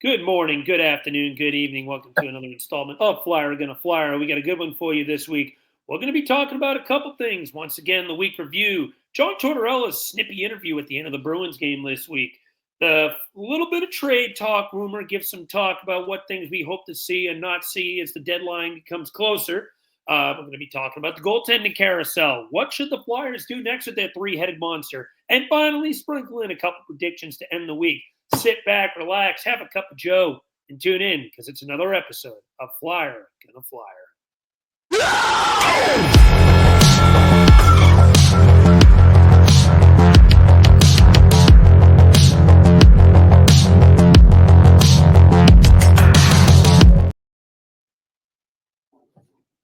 Good morning, good afternoon, good evening. Welcome to another installment of Flyera Gonna Flyer. We got a good one for you this week. We're going to be talking about a couple things. Once again, the week review. John Tortorella's snippy interview at the end of the Bruins game this week. The little bit of trade talk, rumor, give some talk about what things we hope to see and not see as the deadline becomes closer. We're going to be talking about the goaltending carousel. What should the Flyers do next with their three-headed monster? And finally, sprinkle in a couple predictions to end the week. Sit back, relax, have a cup of Joe, and tune in because it's another episode of Flyer Gonna Flyer.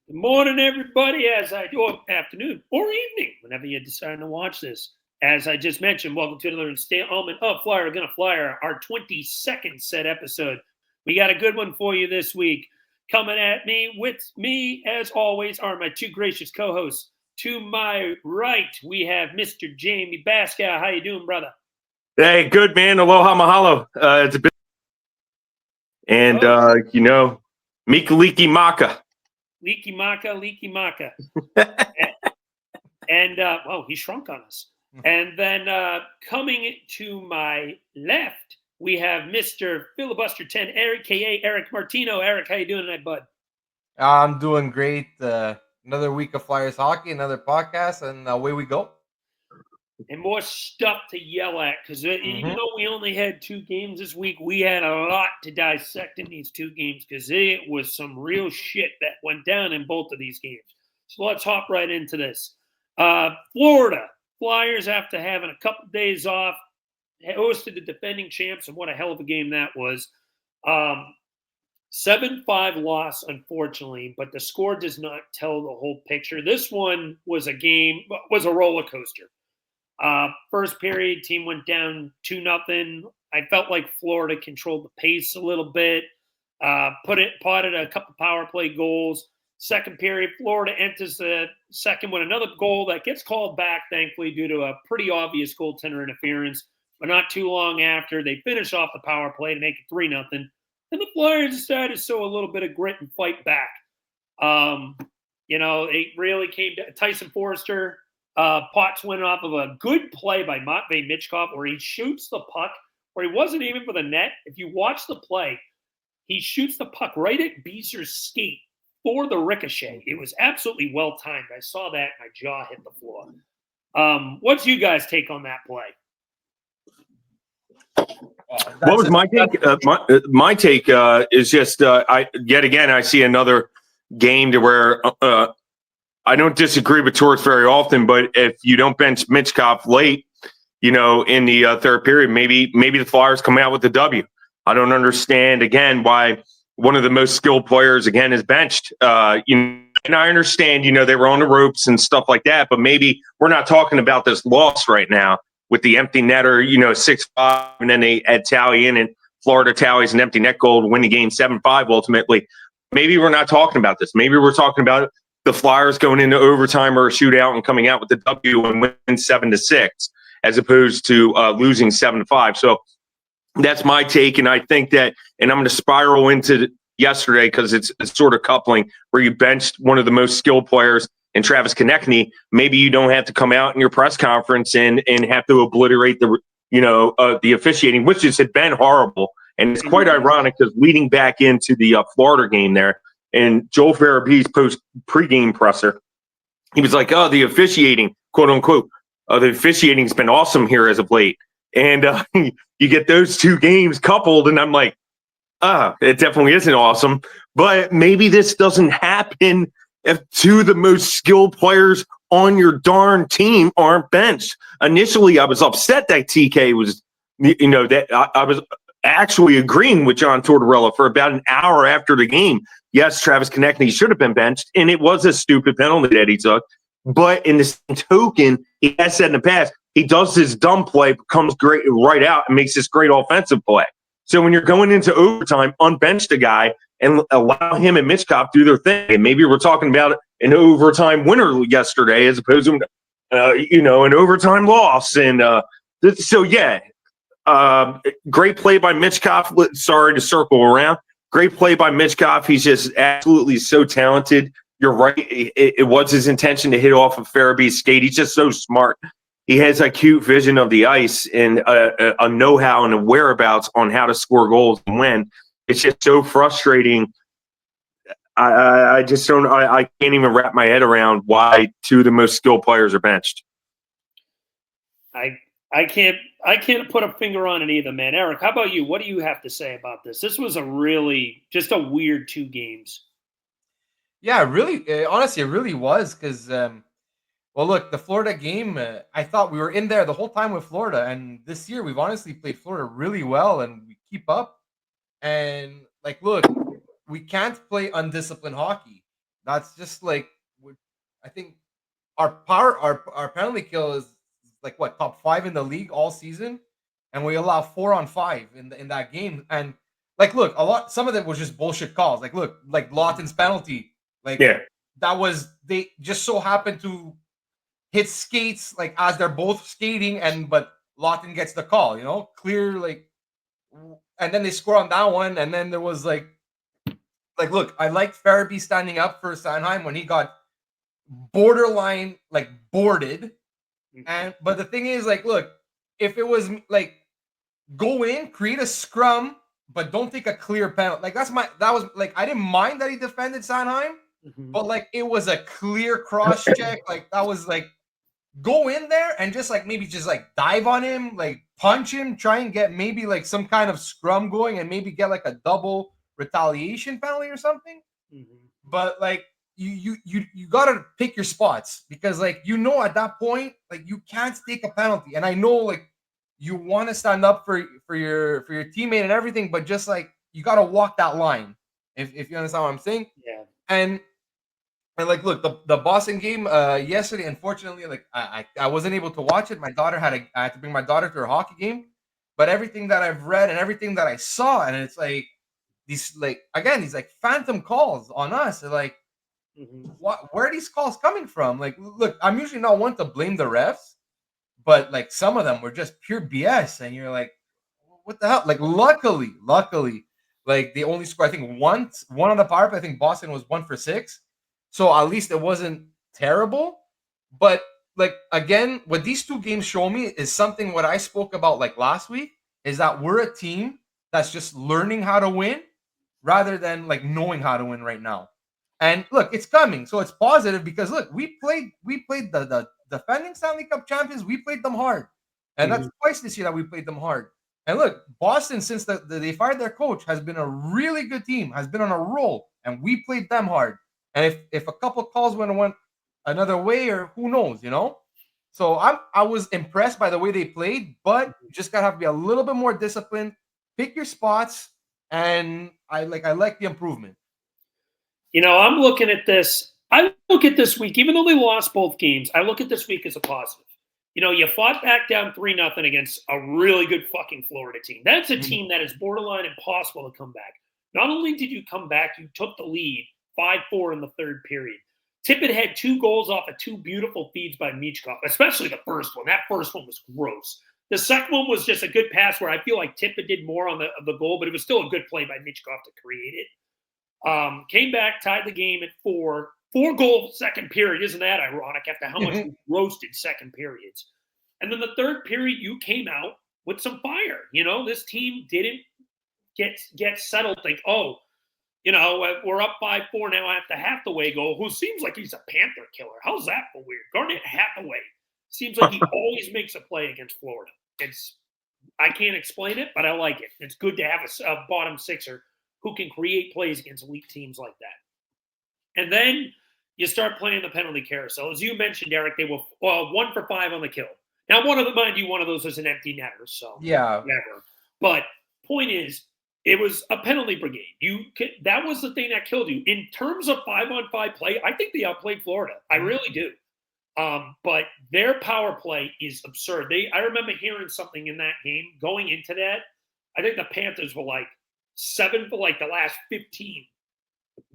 Good morning, everybody, or afternoon or evening, whenever you're deciding to watch this. As I just mentioned, welcome to another installment of Flyer Gonna Flyer, our 22nd set episode. We got a good one for you this week. Coming at me, with me, as always, are my two gracious co-hosts. To my right, we have Mr. Jamey Baskow. How you doing, brother? Hey, good, man. Aloha mahalo. It's a bit... And, Mika Leaky Maka. Leaky Maka. and he shrunk on us. And then coming to my left, we have Mr. Filibuster 10, Eric, K.A. Eric Martino. Eric, how you doing tonight, bud? I'm doing great. Another week of Flyers hockey, another podcast, and away we go. And more stuff to yell at because even though we only had two games this week, we had a lot to dissect in these two games because it was some real shit that went down in both of these games. So let's hop right into this. Florida Flyers, after having a couple days off, hosted the defending champs, and what a hell of a game that was. 7-5 loss, unfortunately, but the score does not tell the whole picture. This one was a roller coaster. First period, team went down 2-0. I felt like Florida controlled the pace a little bit, potted a couple power play goals. Second period, Florida enters the second with another goal that gets called back, thankfully, due to a pretty obvious goaltender interference. But not too long after, they finish off the power play to make it 3-0. And the Flyers decided to show a little bit of grit and fight back. It really came to Tyson Forrester. Potts went off of a good play by Matvei Michkov where he shoots the puck, where he wasn't even for the net. If you watch the play, he shoots the puck right at Beezer's skate for the ricochet. It was absolutely well timed. I saw that, my jaw hit the floor. What's you guys' take on that play? What was my take? My take is just I see another game to where I don't disagree with Torts very often, but if you don't bench Michkov late, in the third period, maybe the Flyers come out with the W. I don't understand again why one of the most skilled players again is benched. And I understand, they were on the ropes and stuff like that, but maybe we're not talking about this loss right now with the empty netter, 6-5, and then they add Tally in, and Florida tallies an empty net goal to win the game 7-5 ultimately. Maybe we're not talking about this. Maybe we're talking about the Flyers going into overtime or a shootout and coming out with the W and win 7-6, as opposed to losing 7-5. So that's my take, and I think that, and I'm going to spiral into yesterday because it's sort of coupling where you benched one of the most skilled players in Travis Konechny. Maybe you don't have to come out in your press conference and have to obliterate the officiating, which had been horrible. And it's quite ironic because leading back into the Florida game there, and Joel Farabee's pregame presser, he was like, "Oh, the officiating, quote unquote, the officiating's been awesome here as of late." And you get those two games coupled, and I'm like, it definitely isn't awesome. But maybe this doesn't happen if two of the most skilled players on your darn team aren't benched. Initially, I was upset that TK was, that I was actually agreeing with John Tortorella for about an hour after the game. Yes, Travis Konechny should have been benched, and it was a stupid penalty that he took. But in the same token, he has said in the past, he does this dumb play, comes great right out, and makes this great offensive play. So when you're going into overtime, unbench the guy and allow him and Michkov do their thing. And maybe we're talking about an overtime winner yesterday as opposed to, an overtime loss. And so, yeah, Great play by Michkov. Sorry to circle around. Great play by Michkov. He's just absolutely so talented. You're right. It was his intention to hit off of Farabee's skate. He's just so smart. He has a cute vision of the ice and a know-how and a whereabouts on how to score goals and when. It's just so frustrating. I just don't. I can't even wrap my head around why two of the most skilled players are benched. I can't put a finger on it either, man. Eric, how about you? What do you have to say about this? This was just a weird 2 games. Yeah, really. Honestly, it really was because, well, look, the Florida game. I thought we were in there the whole time with Florida, and this year we've honestly played Florida really well, and we keep up. And like, look, we can't play undisciplined hockey. That's just like, I think our penalty kill is like what, top 5 in the league all season, and we allow 4-on-5 in that game. And like, look, some of it was just bullshit calls. Like, look, like Lawton's penalty, like that was, they just so happened to hit skates like as they're both skating, but Lawton gets the call, clear, like, and then they score on that one, and then there was like look, I liked Farabee standing up for Sanheim when he got borderline like boarded. But the thing is, like, look, if it was like, go in, create a scrum, but don't take a clear penalty. Like, that was like, I didn't mind that he defended Sanheim, but like, it was a clear cross check. Like, that was like, go in there and just like, maybe just like dive on him, like punch him, try and get maybe like some kind of scrum going, and maybe get like a double retaliation penalty or something. But like, you gotta pick your spots, because like, at that point, like, you can't take a penalty. And I know, like, you want to stand up for your teammate and everything, but just like, you gotta walk that line, if you understand what I'm saying. And like, look, the Boston game yesterday, unfortunately, like, I wasn't able to watch it. I had to bring my daughter to her hockey game. But everything that I've read and everything that I saw, and it's like, these like phantom calls on us. They're like, where are these calls coming from? Like, look, I'm usually not one to blame the refs, but like, some of them were just pure BS, and you're like, what the hell? Like, luckily, like, they only scored, I think, one on the power play. I think Boston was 1 for 6, so at least it wasn't terrible. But like, again, what these 2 games show me is something what I spoke about like last week, is that we're a team that's just learning how to win rather than like knowing how to win right now. And look, it's coming, so it's positive, because look, we played the defending Stanley Cup champions. We played them hard, and that's twice this year that we played them hard. And look, Boston, since they fired their coach, has been a really good team, has been on a roll, and we played them hard. And if a couple calls went another way, or who knows, So I was impressed by the way they played, but you just gotta have to be a little bit more disciplined, pick your spots, and I like the improvement. I'm looking at this. I look at this week, even though they lost both games, I look at this week as a positive. You fought back down 3-0 against a really good fucking Florida team. That's a team that is borderline impossible to come back. Not only did you come back, you took the lead 5-4 in the third period. Tippett had 2 goals off of 2 beautiful feeds by Michkov, especially the first one. That first one was gross. The second one was just a good pass where I feel like Tippett did more on the goal, but it was still a good play by Michkov to create it. Came back, tied the game at 4. 4-goal second period. Isn't that ironic after how much we roasted second periods? And then the third period, you came out with some fire. This team didn't get settled. Think, we're up 5-4 now after Hathaway goal, who seems like he's a Panther killer. How's that for weird? Garnet Hathaway seems like he always makes a play against Florida. I can't explain it, but I like it. It's good to have a bottom sixer who can create plays against elite teams like that. And then you start playing the penalty carousel. As you mentioned, Eric, they were 1 for 5 on the kill. Now, one of those is an empty netter, so whatever. But point is, it was a penalty brigade. That was the thing that killed you. In terms of 5-on-5 play, I think they outplayed Florida. I really do. But their power play is absurd. I remember hearing something in that game going into that. I think the Panthers were like 7 for like the last 15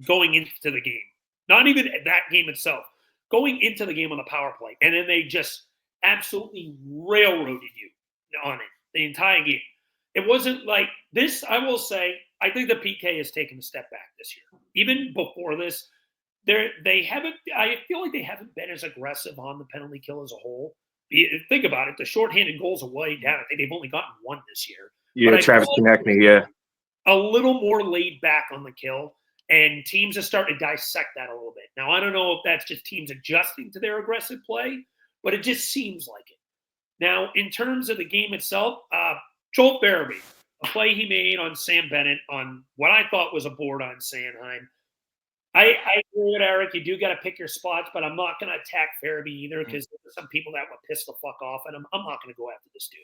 going into the game. Not even that game itself. Going into the game on the power play. And then they just absolutely railroaded you on it. the entire game. It wasn't like this. I will say, I think the PK has taken a step back this year. Even before this, they haven't. I feel like they haven't been as aggressive on the penalty kill as a whole. Think about it. The shorthanded goals are way down. I think they've only gotten one this year. Yeah, Travis Konechny, yeah. A little more laid back on the kill, and teams are starting to dissect that a little bit. Now, I don't know if that's just teams adjusting to their aggressive play, but it just seems like it. Now, in terms of the game itself, Joel Farabee, a play he made on Sam Bennett on what I thought was a board on Sanheim. I agree with Eric. You do got to pick your spots, but I'm not going to attack Farabee either because there's some people that would piss the fuck off, and I'm not going to go after this dude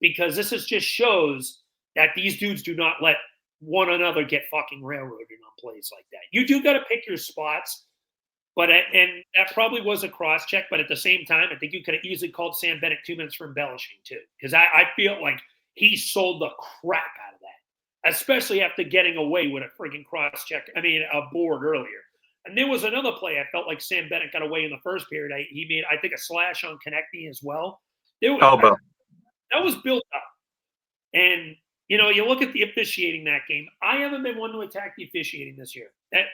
because this just shows that these dudes do not let one another get fucking railroaded on plays like that. You do got to pick your spots, and that probably was a cross check, but at the same time, I think you could have easily called Sam Bennett 2 minutes for embellishing too, because I feel like he sold the crap out of that, especially after getting away with a freaking cross check. I mean, a board earlier. And there was another play I felt like Sam Bennett got away in the first period. He made, I think, a slash on Konechny as well. Elbow. That was built up. And you look at the officiating that game. I haven't been one to attack the officiating this year.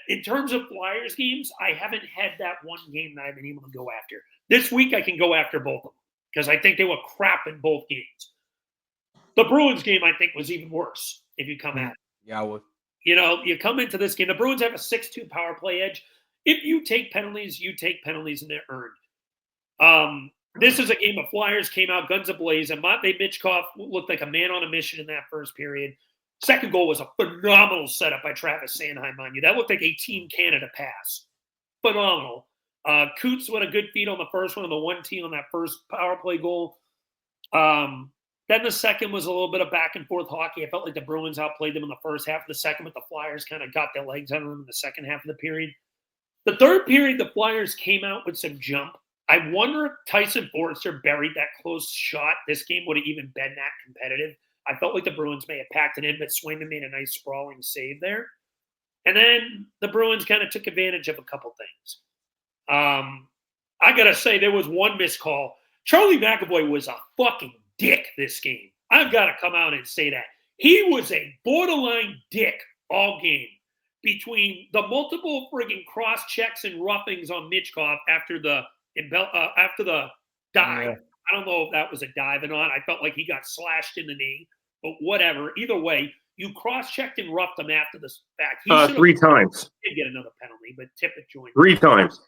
In terms of Flyers games, I haven't had that one game that I've been able to go after. This week, I can go after both of them because I think they were crap in both games. The Bruins game, I think, was even worse if you come at it. Yeah, I would. You come into this game. The Bruins have a 6-2 power play edge. If you take penalties, and they're earned. This is a game of Flyers came out guns ablaze, and Matvei Michkov looked like a man on a mission in that first period. Second goal was a phenomenal setup by Travis Sanheim on you. That looked like a Team Canada pass. Phenomenal. Coots with a good feed on the first one and the 1-T on that first power play goal. Then the second was a little bit of back and forth hockey. I felt like the Bruins outplayed them in the first half of the second, but the Flyers kind of got their legs under them in the second half of the period. The third period, the Flyers came out with some jump. I wonder if Tyson Forrester buried that close shot. This game would have even been that competitive. I felt like the Bruins may have packed it in, but Swayman made a nice sprawling save there. And then the Bruins kind of took advantage of a couple things. I got to say, there was one missed call. Charlie McAvoy was a fucking dick this game. I've got to come out and say that. He was a borderline dick all game between the multiple friggin' cross checks and roughings on Michkov after the dive. Yeah. I don't know if that was a dive or not. I felt like he got slashed in the knee, but whatever. Either way, you cross-checked and roughed him after the fact. 3 times. He did get another penalty, but Tippett joined. 3 times.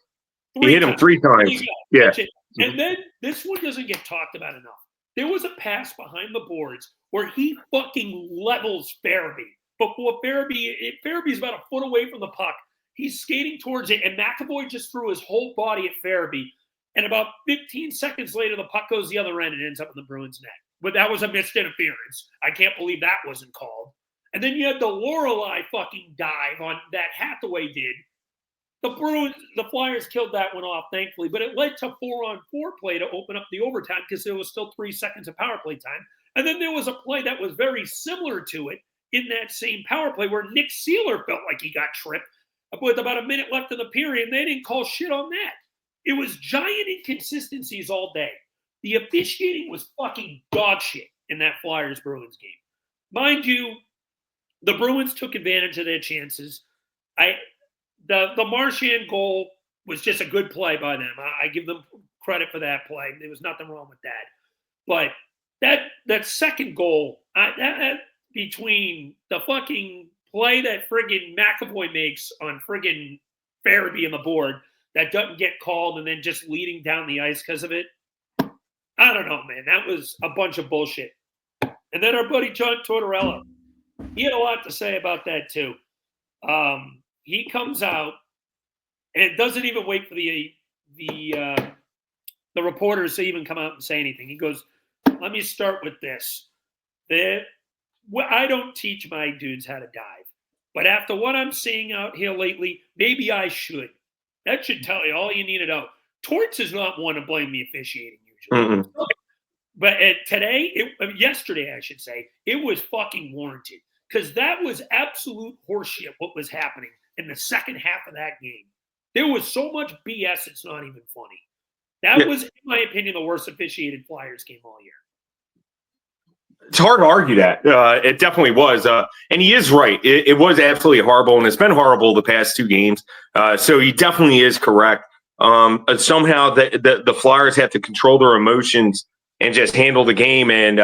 He hit him 3 times. Yeah. And then this one doesn't get talked about enough. There was a pass behind the boards where he fucking levels Farabee. Before Farabee's about a foot away from the puck. He's skating towards it, and McAvoy just threw his whole body at Farabee. And about 15 seconds later, the puck goes the other end and ends up in the Bruins' net. But that was a missed interference. I can't believe that wasn't called. And then you had the Lorelei fucking dive on that Hathaway did. The Flyers killed that one off, thankfully, but it led to 4-on-4 play to open up the overtime because there was still 3 seconds of power play time. And then there was a play that was very similar to it in that same power play where Nick Seeler felt like he got tripped with about a minute left in the period, and they didn't call shit on that. It was giant inconsistencies all day. The officiating was fucking dog shit in that Flyers-Bruins game. Mind you, the Bruins took advantage of their chances. The Marchand goal was just a good play by them. I give them credit for that play. There was nothing wrong with that. But that second goal, between the fucking play that friggin' McAvoy makes on friggin' Farabee on the board that doesn't get called and then just leading down the ice because of it, I don't know, man. That was a bunch of bullshit. And then our buddy John Tortorella, he had a lot to say about that too. He comes out and doesn't even wait for the reporters to even come out and say anything. He goes, "Let me start with this. I don't teach my dudes how to dive, but after what I'm seeing out here lately, maybe I should." That should tell you all you need to know. Torts is not one to blame the officiating usually. Mm-hmm. But yesterday, I should say, it was fucking warranted because that was absolute horseshit what was happening in the second half of that game. There was so much BS, it's not even funny. That was, in my opinion, the worst officiated Flyers game all year. It's hard to argue that. It definitely was. And he is right. It was absolutely horrible, and it's been horrible the past 2 games. So he definitely is correct. Somehow the Flyers have to control their emotions and just handle the game and,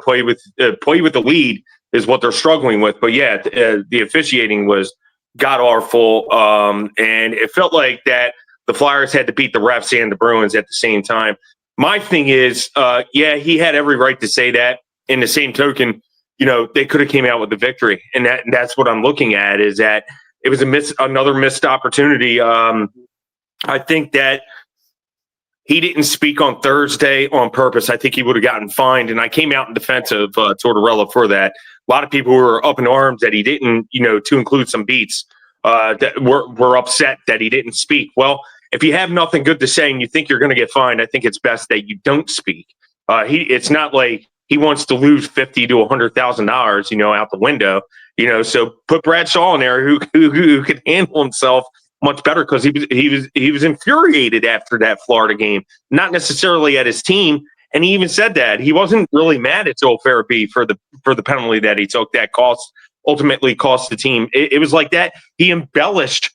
play with the lead is what they're struggling with. But, yeah, the officiating was god-awful, and it felt like that the Flyers had to beat the refs and the Bruins at the same time. My thing is, he had every right to say that. In the same token, they could have came out with the victory, and that's what I'm looking at. Is that it was another missed opportunity. I think that he didn't speak on Thursday on purpose. I think he would have gotten fined, and I came out in defense of Tortorella for that. A lot of people were up in arms that he didn't, to include some beats, that were upset that he didn't speak. Well, if you have nothing good to say and you think you're going to get fined, I think it's best that you don't speak. It's not like he wants to lose $50,000 to $100,000, out the window, So put Brad Shaw in there who could handle himself much better, because he was infuriated after that Florida game, not necessarily at his team, and he even said that he wasn't really mad at Joel Farabee for the penalty that he took that ultimately cost the team. It was like that he embellished,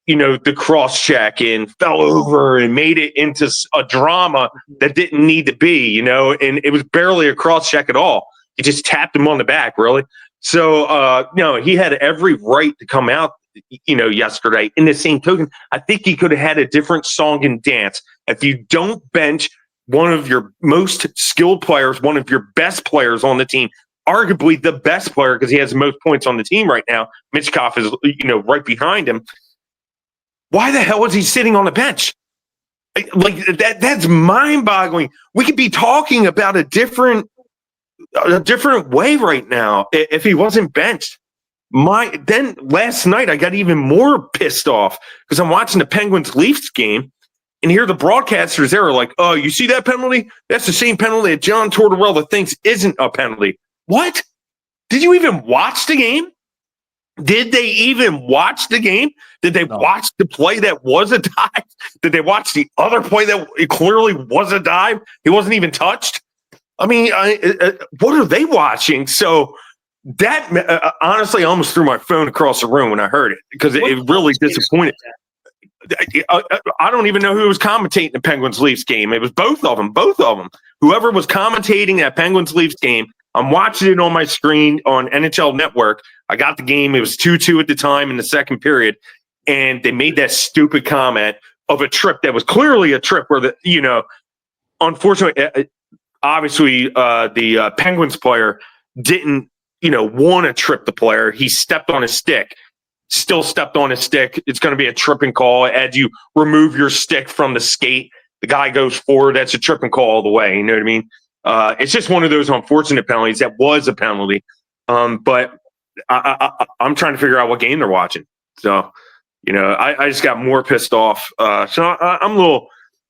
the cross check and fell over and made it into a drama that didn't need to be, and it was barely a cross check at all. He just tapped him on the back, really. So, he had every right to come out, yesterday. In the same token, I think he could have had a different song and dance. If you don't bench one of your most skilled players, one of your best players on the team, arguably the best player because he has the most points on the team right now, Mitchkov is, right behind him. Why the hell was he sitting on the bench? Like that's mind-boggling. We could be talking about a different way right now if he wasn't benched. Then last night I got even more pissed off because I'm watching the Penguins-Leafs game and here the broadcasters there are like, "Oh, you see that penalty? That's the same penalty that John Tortorella thinks isn't a penalty." What? Did you even watch the game? Did they even watch the game? Did they watch the play that was a dive? Did they watch the other play that it clearly was a dive? He wasn't even touched. I mean, what are they watching? So that honestly, I almost threw my phone across the room when I heard it because it really disappointed. I don't even know who was commentating the Penguins-Leafs game. It was both of them. Whoever was commentating that Penguins-Leafs game, I'm watching it on my screen on NHL Network. I got the game. It was 2-2 at the time in the second period. And they made that stupid comment of a trip that was clearly a trip where unfortunately, obviously the Penguins player didn't, want to trip the player. He stepped on his stick, still stepped on his stick. It's going to be a tripping call. As you remove your stick from the skate, the guy goes forward. That's a tripping call all the way. You know what I mean? It's just one of those unfortunate penalties. That was a penalty. But I'm trying to figure out what game they're watching. So, I just got more pissed off. So I'm a little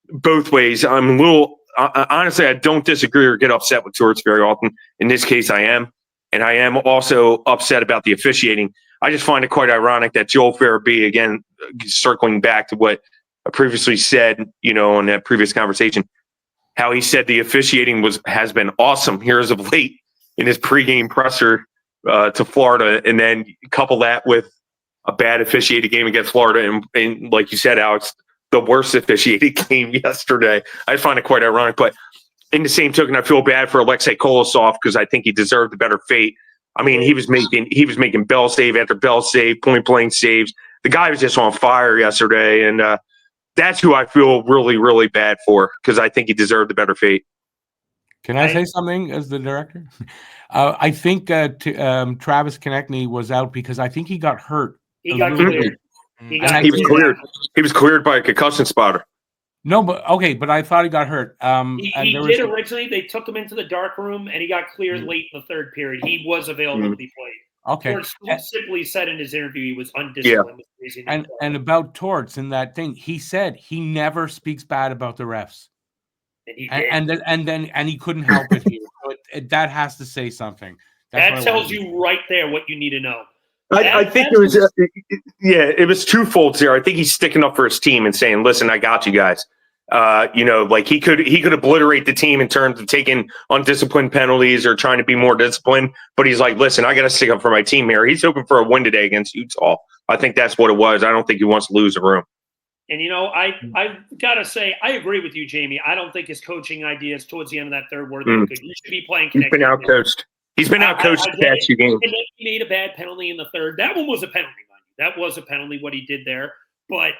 both ways. I'm a little honestly, I don't disagree or get upset with Torts very often. In this case, I am. And I am also upset about the officiating. I just find it quite ironic that Joel Farabee, again, circling back to what I previously said, in that previous conversation, how he said the officiating has been awesome here as of late in his pregame presser to Florida, and then couple that with a bad officiated game against Florida, and like you said, Alex, the worst officiated game yesterday. I find it quite ironic, but in the same token, I feel bad for Alexei Kolosov because I think he deserved a better fate. I mean, he was making bell save after bell save, point blank saves. The guy was just on fire yesterday, and that's who I feel really, really bad for because I think he deserved a better fate. Can I say something as the director? I think Travis Konechny was out because I think he got hurt. He got cleared. He was cleared. He was cleared by a concussion spotter. No, but I thought he got hurt. He did originally. They took him into the dark room, and he got cleared late in the third period. He was available to be played. Okay. Torts simply said in his interview he was undisciplined. Yeah. And about Torts in that thing, he said he never speaks bad about the refs. And he couldn't help it here. So that has to say something. That tells you right there what you need to know. I think it was, it was twofold here. I think he's sticking up for his team and saying, "Listen, I got you guys." Like he could obliterate the team in terms of taking undisciplined penalties or trying to be more disciplined. But he's like, listen, I got to stick up for my team here. He's hoping for a win today against Utah. I think that's what it was. I don't think he wants to lose a room. And, I got to say, I agree with you, Jamey. I don't think his coaching ideas towards the end of that third were that good. You should be playing connected. He's been outcoached. He's been outcoached the past few games. And then he made a bad penalty in the third. That one was a penalty, mind you. That was a penalty, what he did there. But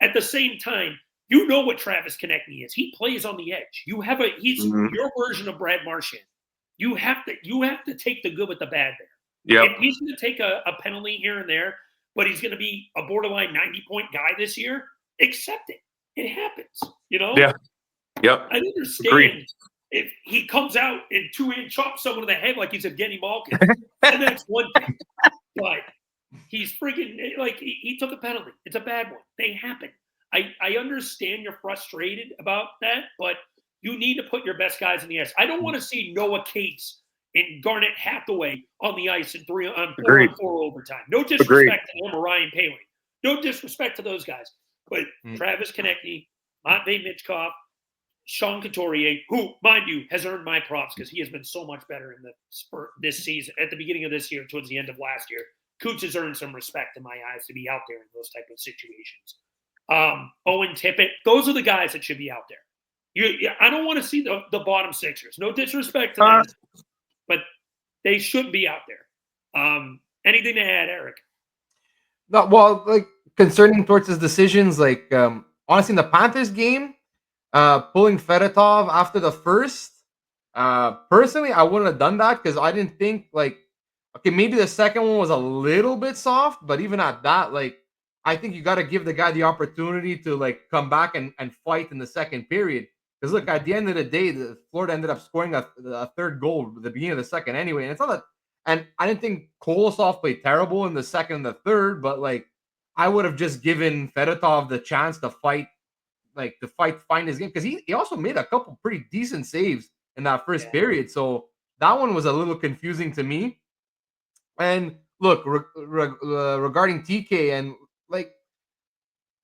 at the same time, you know what Travis Konechny is. He plays on the edge. He's your version of Brad Marchand. You have to take the good with the bad there. Yep. If he's going to take a penalty here and there, but he's going to be a borderline 90-point guy this year, accept it. It happens, Yeah. Yep. I understand. Agreed. If he comes out and two-hand chops someone in the head like he's Evgeny Malkin, and that's one thing. But he's freaking he took a penalty. It's a bad one. They happen. I understand you're frustrated about that, but you need to put your best guys in the ice. I don't want to see Noah Cates and Garnett Hathaway on the ice in 4-on-4 overtime. No disrespect to him or Ryan Paley. No disrespect to those guys. But Travis Konechny, Matvei Michkov, Sean Couturier, who, mind you, has earned my props because he has been so much better in the spurt this season, at the beginning of this year, towards the end of last year. Coots has earned some respect in my eyes to be out there in those type of situations. Owen Tippett, those are the guys that should be out there. I don't want to see the bottom sixers. No disrespect to them, but they should be out there. Anything to add, Eric? No, well, concerning towards his decisions, honestly, in the Panthers game, pulling Fedotov after the first, personally, I wouldn't have done that because I didn't think okay, maybe the second one was a little bit soft, but even at that, I think you got to give the guy the opportunity to come back and fight in the second period. Because look, at the end of the day, the Florida ended up scoring a third goal at the beginning of the second anyway. And it's not that, and I didn't think Kolosov played terrible in the second and the third, but I would have just given Fedotov the chance to fight, find his game. Because he also made a couple pretty decent saves in that first period. So that one was a little confusing to me. And look, regarding TK and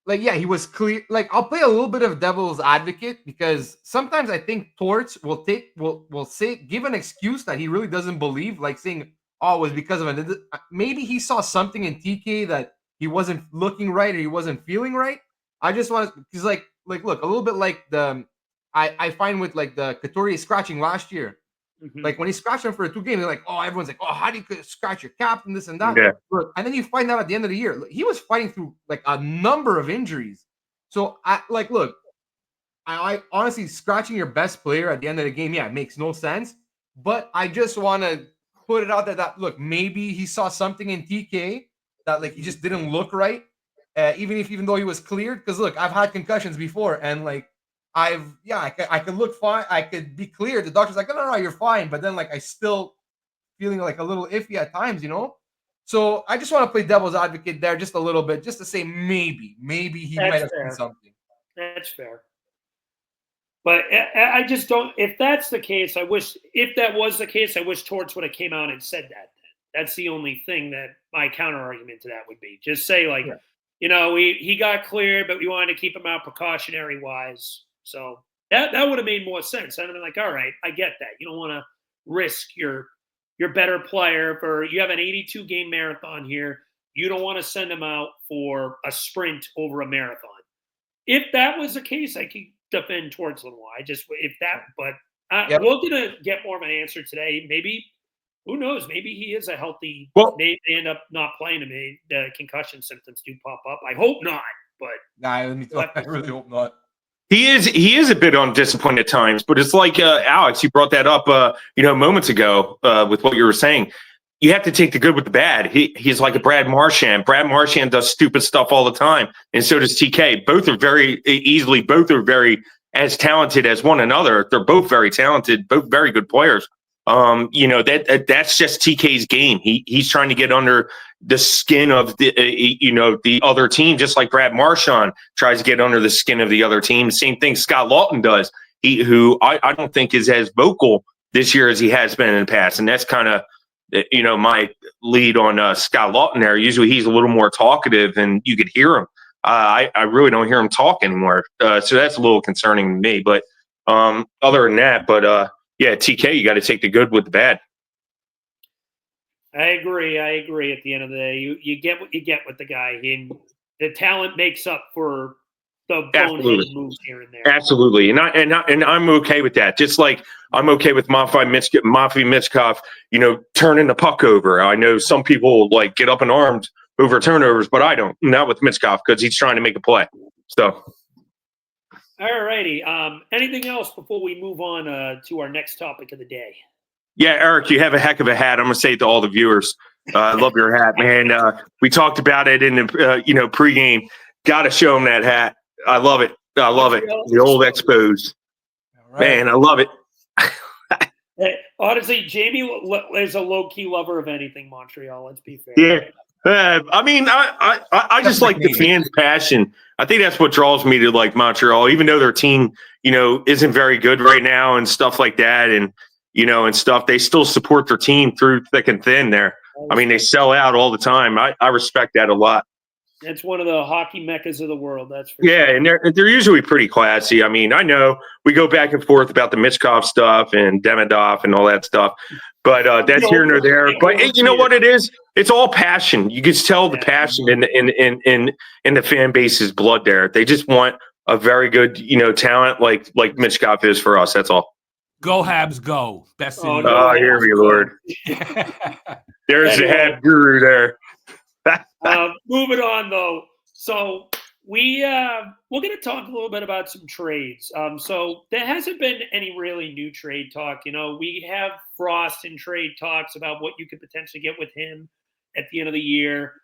yeah, he was clear. I'll play a little bit of devil's advocate because sometimes I think Torts will give an excuse that he really doesn't believe, saying, "Oh, it was because of it." Maybe he saw something in TK that he wasn't looking right or he wasn't feeling right. I just want to, he's look, a little bit like I find with the Couturier scratching last year. When he scratched him for 2 games, they're like, oh, everyone's like, oh, how do you scratch your captain, this and that? Yeah. And then you find out at the end of the year, he was fighting through a number of injuries. So I honestly, scratching your best player at the end of the game, yeah, it makes no sense. But I just want to put it out there that, look, maybe he saw something in TK that he just didn't look right, even though he was cleared. Because look, I've had concussions before, and I could look fine. I could be clear. The doctor's like, no, you're fine. But then I still feeling a little iffy at times, So I just want to play devil's advocate there just a little bit, just to say maybe he might have seen something. That's fair. But I just don't. If that's the case, if that was the case, I wish Torts would have came out and said that. That's the only thing that my counter argument to that would be. Just say he got cleared, but we wanted to keep him out precautionary wise. So that would have made more sense. I'd have been all right, I get that. You don't want to risk your better player you have an 82-game marathon here. You don't want to send him out for a sprint over a marathon. If that was the case, I could defend towards Lenoir. We're going to get more of an answer today. Maybe, who knows? Maybe he is a healthy. Well, they end up not playing him. The concussion symptoms do pop up. I hope not, but I really hope not. He is a bit undisciplined at times, but it's like Alex, you brought that up, moments ago with what you were saying. You have to take the good with the bad. He's like a Brad Marchand. Brad Marchand does stupid stuff all the time, and so does TK. Both are very as talented as one another. They're both very talented, both very good players. That's just TK's game. He's trying to get under the skin of the other team, just like Brad Marchand tries to get under the skin of the other team. Same thing Scott Lawton does. Who I don't think is as vocal this year as he has been in the past, and that's kind of my lead on Scott Lawton there. Usually he's a little more talkative, and you could hear him I really don't hear him talk anymore. So that's a little concerning to me. But other than that, yeah, TK, you got to take the good with the bad. I agree. At the end of the day, you get what you get with the guy. And the talent makes up for the bonehead moves here and there. Absolutely, and I'm okay with that. Just like I'm okay with Matvei Michkov, turning the puck over. I know some people like get up in arms over turnovers, but I don't. Not with Michkov because he's trying to make a play. So, all righty. Anything else before we move on to our next topic of the day? Yeah, Eric, you have a heck of a hat. I'm gonna say it to all the viewers. I love your hat, man. We talked about it in the pregame. Got to show him that hat. I love it. I love it. The old Expos. Right. Man, I love it. Honestly, Jamey is a low-key lover of anything Montreal. Let's be fair. Yeah. I mean, I just like the fans' passion. I think that's what draws me to like Montreal, even though their team, isn't very good right now and stuff like that. And stuff. They still support their team through thick and thin there. I mean, they sell out all the time. I respect that a lot. That's one of the hockey meccas of the world. That's for sure. Sure. And they're usually pretty classy. I mean, I know we go back and forth about the Michkov stuff and Demidov and all that stuff, but that's here nor there. But you know what it is? It's all passion. You can tell the passion in the fan base's blood there. They just want a very good, talent like Michkov is for us. That's all. Go Habs, go! Best. Oh, here we Lord. There's the head guru there. Moving on though, so we're going to talk a little bit about some trades. So there hasn't been any really new trade talk. We have Frost in trade talks about what you could potentially get with him at the end of the year,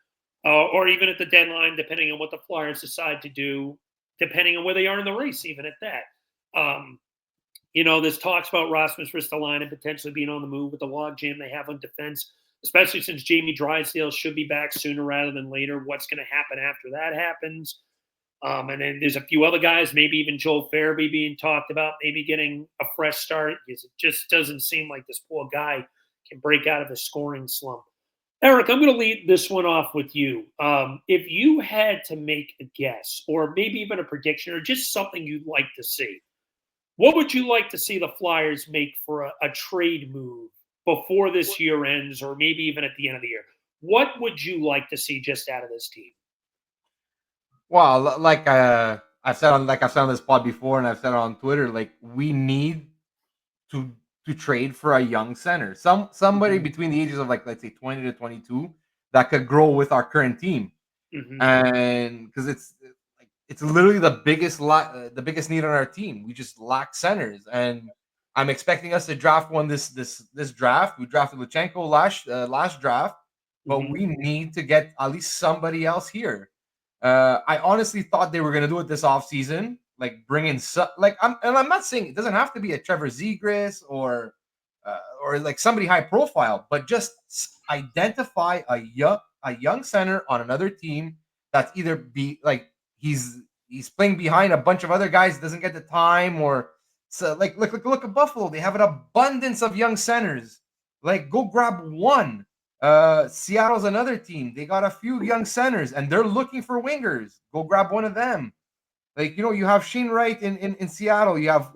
or even at the deadline, depending on what the Flyers decide to do, depending on where they are in the race, even at that. There's talks about Rasmus Ristolainen potentially being on the move with the logjam they have on defense, especially since Jamie Drysdale should be back sooner rather than later. What's going to happen after that happens? And then there's a few other guys, maybe even Joel Farabee being talked about, maybe getting a fresh start, because it just doesn't seem like this poor guy can break out of a scoring slump. Eric, I'm going to lead this one off with you. If you had to make a guess, or maybe even a prediction, or just something you'd like to see, what would you like to see the Flyers make for a trade move before this year ends, or maybe even at the end of the year? What would you like to see just out of this team? Well, like I've said on this pod before, and I've said on Twitter, like we need to trade for a young center, somebody between the ages of let's say 20 to 22 that could grow with our current team, and because it's literally the biggest need on our team. We just lack centers, and I'm expecting us to draft one this draft. We drafted Luchenko last draft, but we need to get at least somebody else here. I honestly thought they were going to do it this offseason, bring in I'm not saying it doesn't have to be a Trevor Zegras or somebody high profile, but just identify a young center on another team that's either he's playing behind a bunch of other guys, doesn't get the time, or so look at Buffalo. They have an abundance of young centers. Go grab one. Seattle's another team. They got a few young centers and they're looking for wingers. Go grab one of them. You have Shane Wright in Seattle. You have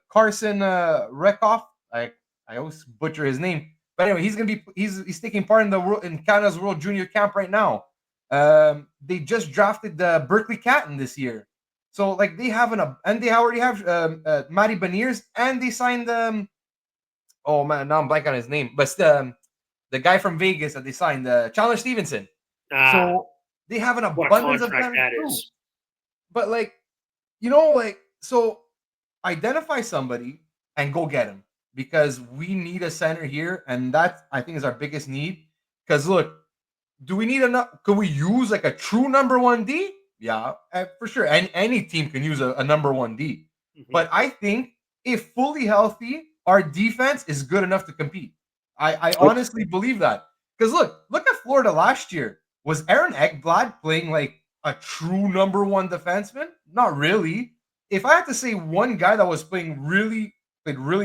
Carson Rekoff. I always butcher his name, but anyway, he's taking part in Canada's World Junior Camp right now. They just drafted the Berkeley Catton this year, so they have and they already have Matty Beniers, and they signed oh man, now I'm blank on his name, but the guy from Vegas that they signed, Chandler Stevenson. So they have an abundance of them too. But so identify somebody and go get him, because we need a center here, and that I think is our biggest need. Because look, do we need enough? Could we use a true number one D? Yeah, for sure. And any team can use a number one D. But I think if fully healthy, our defense is good enough to compete. I honestly believe that. Because look at Florida last year. Was Aaron Ekblad playing a true number one defenseman? Not really. If I had to say one guy that was played really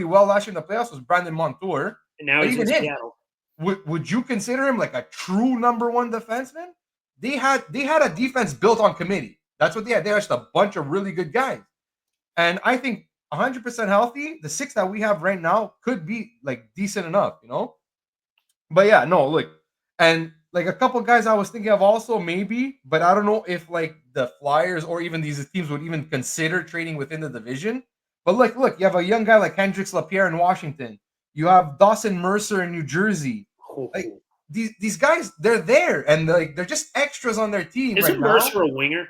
well last year in the playoffs, was Brandon Montour. And now he's in Seattle. Would you consider him a true number one defenseman? They had a defense built on committee. That's what they had. They had just a bunch of really good guys. And I think 100% healthy, the 6 that we have right now could be like decent enough, you know? But yeah, no, look. And like a couple guys I was thinking of also maybe, but I don't know if like the Flyers or even these teams would even consider trading within the division. But look, you have a young guy like Hendrix Lapierre in Washington. You have Dawson Mercer in New Jersey. Like these guys, they're there and they're just extras on their team. Isn't right Mercer now. a winger?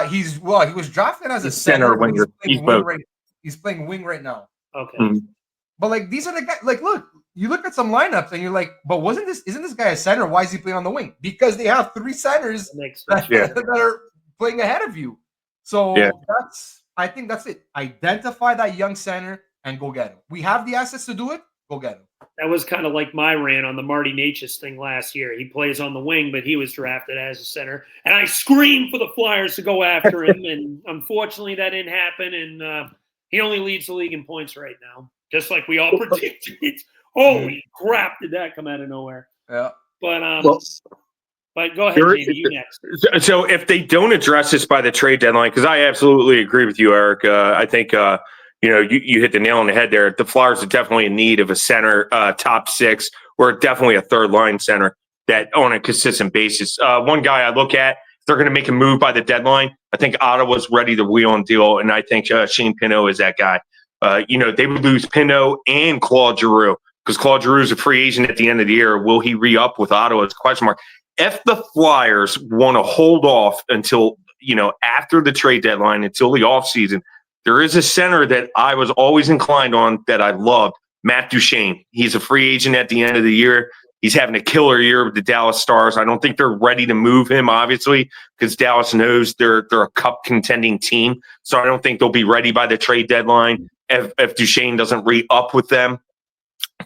He was drafted as a center but winger. He's He's playing both. he's playing wing right now. Okay. Mhm. But like these are the guys. Like, look, you look at some lineups and you're like, but isn't this guy a center? Why is he playing on the wing? Because they have 3 centers That makes sense. that are playing ahead of you. So Yeah. I think that's it. Identify that young center and go get him. We have the assets to do it. Go get him. That was kind of like my rant on the Marty Natchez thing last year. He plays on the wing, but he was drafted as a center. And I screamed for the Flyers to go after him, and unfortunately that didn't happen. And he only leads the league in points right now, just like we all predicted. Holy crap, did that come out of nowhere? Yeah. But go ahead, Jamey, you next. So if they don't address this by the trade deadline, because I absolutely agree with you, Eric. I think you hit the nail on the head there. The Flyers are definitely in need of a center, top 6, or definitely a third line center that on a consistent basis. One guy I look at, if they're going to make a move by the deadline, I think Ottawa's ready to wheel and deal, and I think Shane Pinto is that guy. They would lose Pinto and Claude Giroux because Claude Giroux is a free agent at the end of the year. Will he re-up with Ottawa? It's a question mark. If the Flyers want to hold off until, after the trade deadline, until the offseason, there is a center that I was always inclined on that I loved, Matt Duchene. He's a free agent at the end of the year. He's having a killer year with the Dallas Stars. I don't think they're ready to move him, obviously, because Dallas knows they're a cup contending team. So I don't think they'll be ready by the trade deadline if Duchene doesn't re-up with them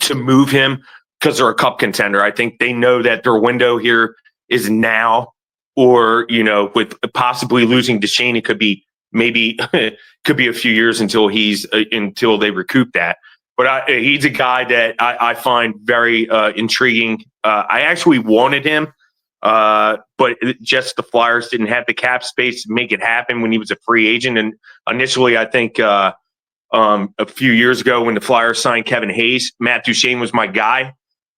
to move him because they're a cup contender. I think they know that their window here is now, or, with possibly losing Duchene, it could be could be a few years until they recoup that. But he's a guy that I find very intriguing. I actually wanted him, but just the Flyers didn't have the cap space to make it happen when he was a free agent. And initially, I think a few years ago when the Flyers signed Kevin Hayes, Matt Duchene was my guy.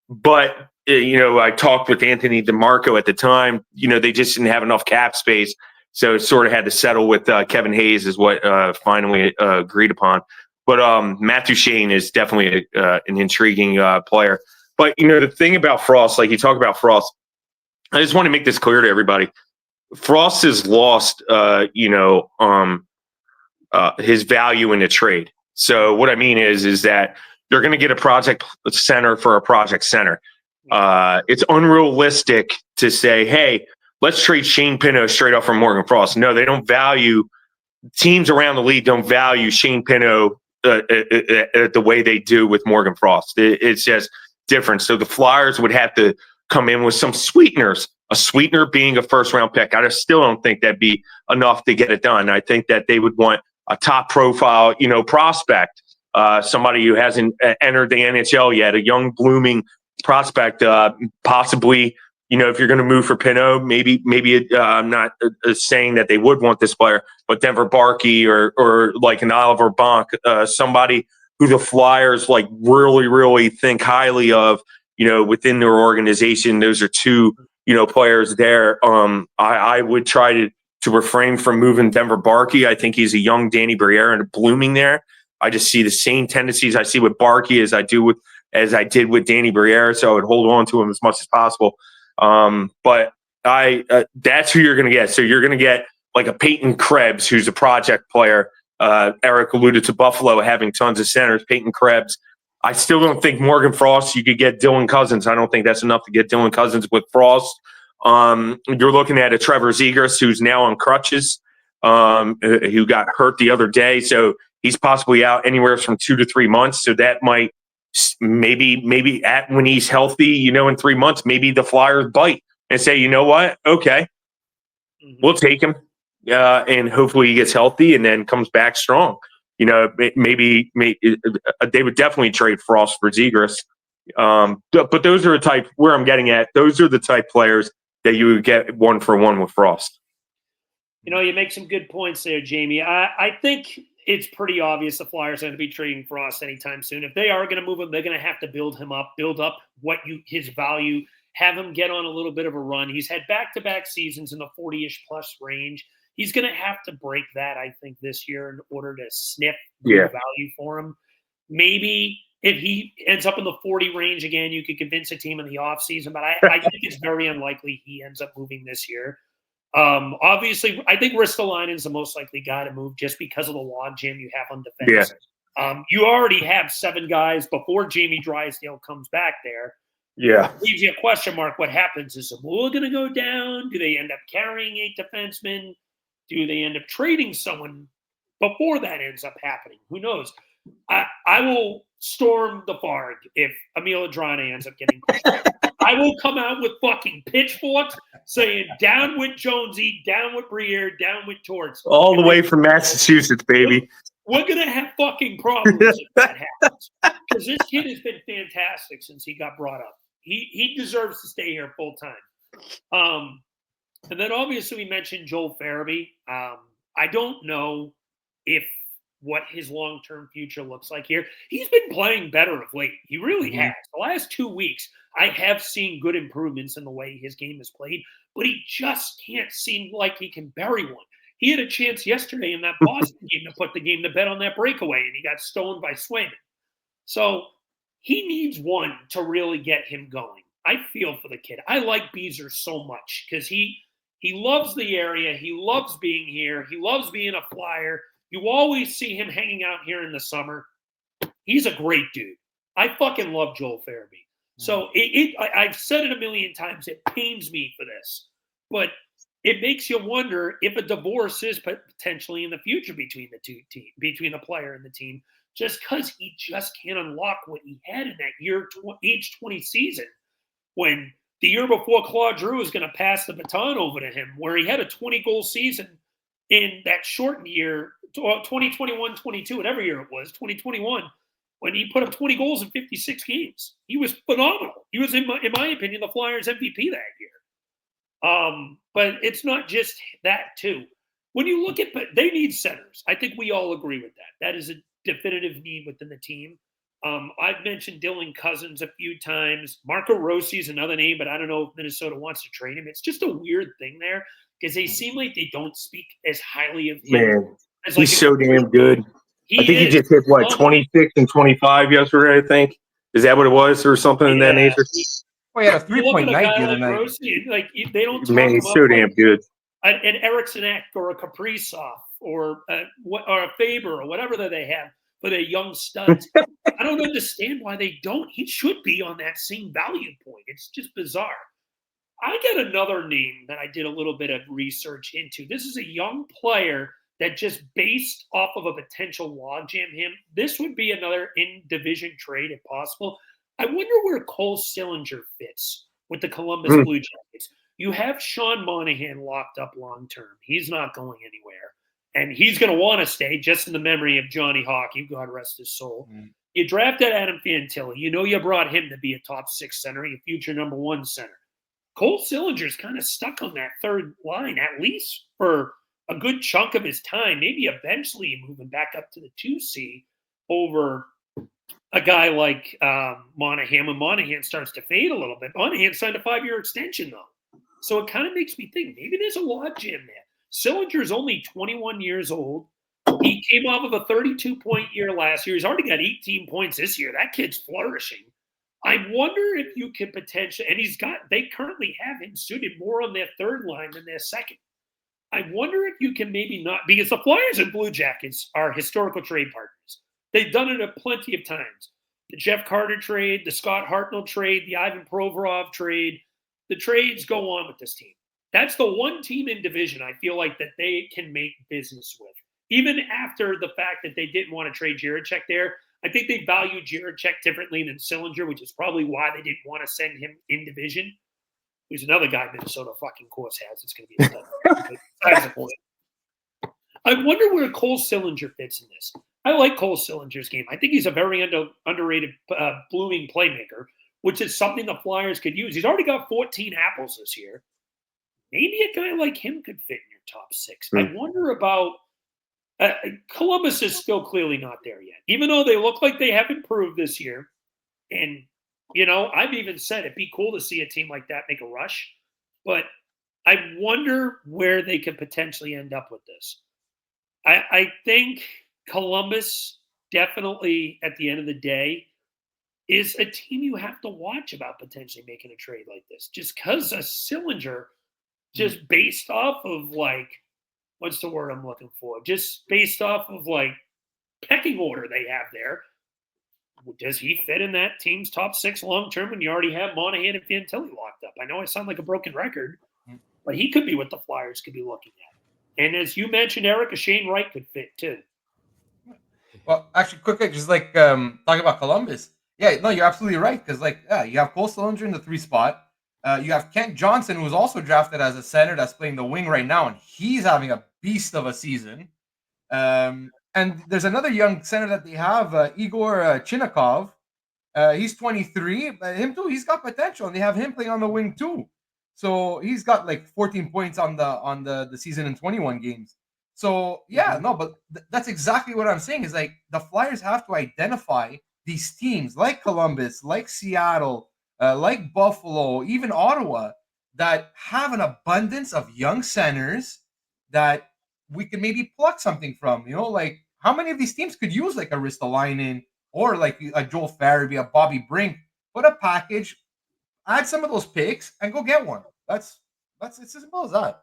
But, I talked with Anthony DeMarco at the time. They just didn't have enough cap space. So sort of had to settle with Kevin Hayes is what finally agreed upon. But Matt Duchene is definitely an intriguing player. But, the thing about Frost, like you talk about Frost, I just want to make this clear to everybody. Frost has lost, his value in the trade. So what I mean is that they're going to get a project center for a project center. It's unrealistic to say, hey, let's trade Shane Pinto straight off from Morgan Frost. No, they don't value – teams around the league don't value Shane Pinto the way they do with Morgan Frost. It's just different. So the Flyers would have to come in with some sweeteners, a sweetener being a first-round pick. I still don't think that'd be enough to get it done. I think that they would want a top-profile, prospect, somebody who hasn't entered the NHL yet, a young, blooming prospect, possibly – if you're going to move for Pinot, maybe I'm not saying that they would want this player, but Denver Barkey or like an Oliver Bonk, somebody who the Flyers like really, really think highly of, within their organization. Those are 2, players there. I would try to refrain from moving Denver Barkey. I think he's a young Danny Briere and blooming there. I just see the same tendencies I see with Barkey as I did with Danny Briere. So I would hold on to him as much as possible. But that's who you're going to get. So you're going to get like a Peyton Krebs, who's a project player. Eric alluded to Buffalo having tons of centers. Peyton Krebs. I still don't think Morgan Frost, you could get Dylan Cousins. I don't think that's enough to get Dylan Cousins with Frost. You're looking at a Trevor Zegras, who's now on crutches, who got hurt the other day. So he's possibly out anywhere from 2 to 3 months. So that might maybe when he's healthy, in 3 months, maybe the Flyers bite and say, you know what? Okay, we'll take him. And hopefully he gets healthy and then comes back strong. Maybe they would definitely trade Frost for Zegras. But those are the type where I'm getting at. Those are the type players that you would get 1-for-1 with Frost. You make some good points there, Jamey. I think it's pretty obvious the Flyers are going to be trading Frost anytime soon. If they are going to move him, they're going to have to build up his value, have him get on a little bit of a run. He's had back-to-back seasons in the 40-ish plus range. He's going to have to break that, I think, this year in order to sniff value for him. Maybe if he ends up in the 40 range again, you could convince a team in the offseason, but I think it's very unlikely he ends up moving this year. Obviously, I think Ristolainen is the most likely guy to move just because of the logjam you have on defense. Yeah. You already have 7 guys before Jamie Drysdale comes back there. Yeah. It leaves you a question mark. What happens? Is Zamula going to go down? Do they end up carrying 8 defensemen? Do they end up trading someone before that ends up happening? Who knows? I will storm the Farg if Emil Adrane ends up getting pushed. I will come out with fucking pitchforks saying down with Jonesy, down with Briere, down with Torts. All the way from Massachusetts, baby. We're going to have fucking problems if that happens. Because this kid has been fantastic since he got brought up. He deserves to stay here full time. And then obviously we mentioned Joel Farabee. I don't know what his long-term future looks like here. He's been playing better of late. He really has. The last 2 weeks, I have seen good improvements in the way his game is played, but he just can't seem like he can bury one. He had a chance yesterday in that Boston game to put the game to bed on that breakaway, and he got stoned by Swayman. So he needs one to really get him going. I feel for the kid. I like Beezer so much because he loves the area. He loves being here. He loves being a Flyer. You always see him hanging out here in the summer. He's a great dude. I fucking love Joel Farabee. So I've said it a million times. It pains me for this. But it makes you wonder if a divorce is potentially in the future between the two teams, between the player and the team, just because he just can't unlock what he had in that age 20 season when the year before Claude Drew was going to pass the baton over to him, where he had a 20-goal season in that shortened year, 2021-22, whatever year it was, 2021, when he put up 20 goals in 56 games. He was phenomenal. He was, in my opinion, the Flyers MVP that year. But it's not just that, too. When you look at – they need centers. I think we all agree with that. That is a definitive need within the team. I've mentioned Dylan Cousins a few times. Marco Rossi is another name, but I don't know if Minnesota wants to trade him. It's just a weird thing there because they seem like they don't speak as highly of him. Man, he's so damn good. I think he just hit, 26 and 25 yesterday, I think. Is that what it was or something in that nature? He had a 3-point night the other night. Rossi, they don't talk Man, he's so damn good. An Eriksson Ek or a Kaprizov or a Faber or whatever that they have for their young studs. I don't understand why they don't. He should be on that same value point. It's just bizarre. I got another name that I did a little bit of research into. This is a young player that just based off of a potential logjam him. This would be another in-division trade if possible. I wonder where Cole Sillinger fits with the Columbus Blue Jackets. You have Sean Monahan locked up long-term. He's not going anywhere. And he's going to want to stay just in the memory of Johnny Hockey, God rest his soul. You drafted Adam Fantilli. You know you brought him to be a top 6 center, a future number 1 center. Cole Sillinger's kind of stuck on that third line, at least for a good chunk of his time. Maybe eventually moving back up to the 2C over a guy like Monahan. When Monahan starts to fade a little bit, Monahan signed a 5-year extension, though. So it kind of makes me think maybe there's a logjam there. Sillinger's only 21 years old. He came off of a 32-point year last year. He's already got 18 points this year. That kid's flourishing. I wonder if you could potentially, and they currently have him suited more on their third line than their second. I wonder if you can maybe not, because the Flyers and Blue Jackets are historical trade partners. They've done it plenty of times. The Jeff Carter trade, the Scott Hartnell trade, the Ivan Provorov trade. The trades go on with this team. That's the one team in division I feel like that they can make business with. Even after the fact that they didn't want to trade Jiricek there, I think they value Jiricek differently than Sillinger, which is probably why they didn't want to send him in division. There's another guy Minnesota fucking course has. It's going to be a stud. I wonder where Cole Sillinger fits in this. I like Cole Sillinger's game. I think he's a very underrated blooming playmaker, which is something the Flyers could use. He's already got 14 apples this year. Maybe a guy like him could fit in your top 6. I wonder about Columbus is still clearly not there yet, even though they look like they have improved this year. And, I've even said it'd be cool to see a team like that make a rush. But I wonder where they could potentially end up with this. I think Columbus definitely, at the end of the day, is a team you have to watch about potentially making a trade like this. Just because a Sillinger, just based off of what's the word I'm looking for? Just based off of pecking order they have there. Does he fit in that team's top 6 long term when you already have Monahan and Fantilli locked up? I know I sound like a broken record, but he could be what the Flyers could be looking at. And as you mentioned, Eric, a Shane Wright could fit too. Well, actually, quickly, just talking about Columbus. Yeah, no, you're absolutely right. Because you have Cole Sillinger in the 3 spot. You have Kent Johnson, who was also drafted as a center that's playing the wing right now, and he's having a beast of a season. And there's another young center that they have, Igor Chinakov. He's 23, but him too, he's got potential, and they have him playing on the wing too. So he's got 14 points on the season in 21 games. So but that's exactly what I'm saying is the Flyers have to identify these teams like Columbus, like Seattle, like Buffalo, even Ottawa, that have an abundance of young centers that we can maybe pluck something from. How many of these teams could use a Ristolainen or a Joel Farabee, a Bobby Brink, put a package, add some of those picks, and go get one. That's it's as simple as that.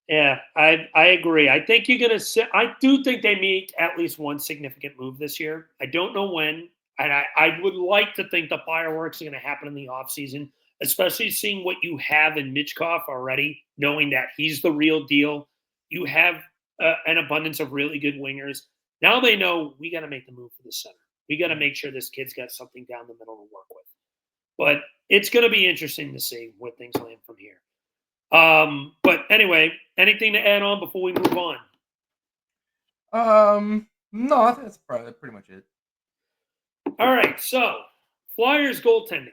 Yeah, I agree. I think you're going to – I do think they make at least one significant move this year. I don't know when. And I would like to think the fireworks are going to happen in the offseason, especially seeing what you have in Michkov already, knowing that he's the real deal. You have an abundance of really good wingers. Now they know we got to make the move for the center. We got to make sure this kid's got something down the middle to work with. But it's going to be interesting to see where things land from here. But anyway, anything to add on before we move on? No, I think that's probably pretty much it. All right, so Flyers goaltending.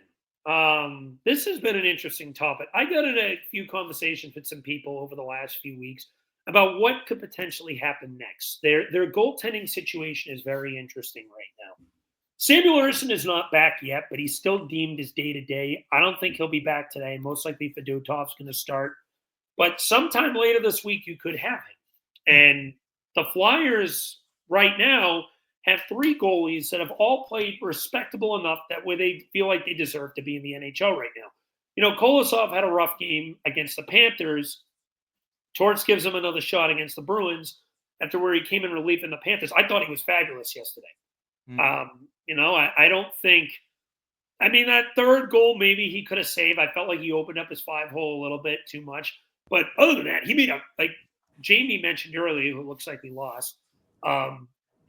This has been an interesting topic. I got in a few conversations with some people over the last few weeks about what could potentially happen next. Their goaltending situation is very interesting right now. Samuel Ersson is not back yet, but he's still deemed as day-to-day. I don't think he'll be back today. Most likely Fedotov's going to start. But sometime later this week, you could have it. And the Flyers right now have 3 goalies that have all played respectable enough that where they feel like they deserve to be in the NHL right now. Kolosov had a rough game against the Panthers. Torts gives him another shot against the Bruins after where he came in relief in the Panthers. I thought he was fabulous yesterday. I don't think – that third goal maybe he could have saved. I felt like he opened up his 5-hole a little bit too much. But other than that, he made Jamey mentioned earlier, who looks like we lost,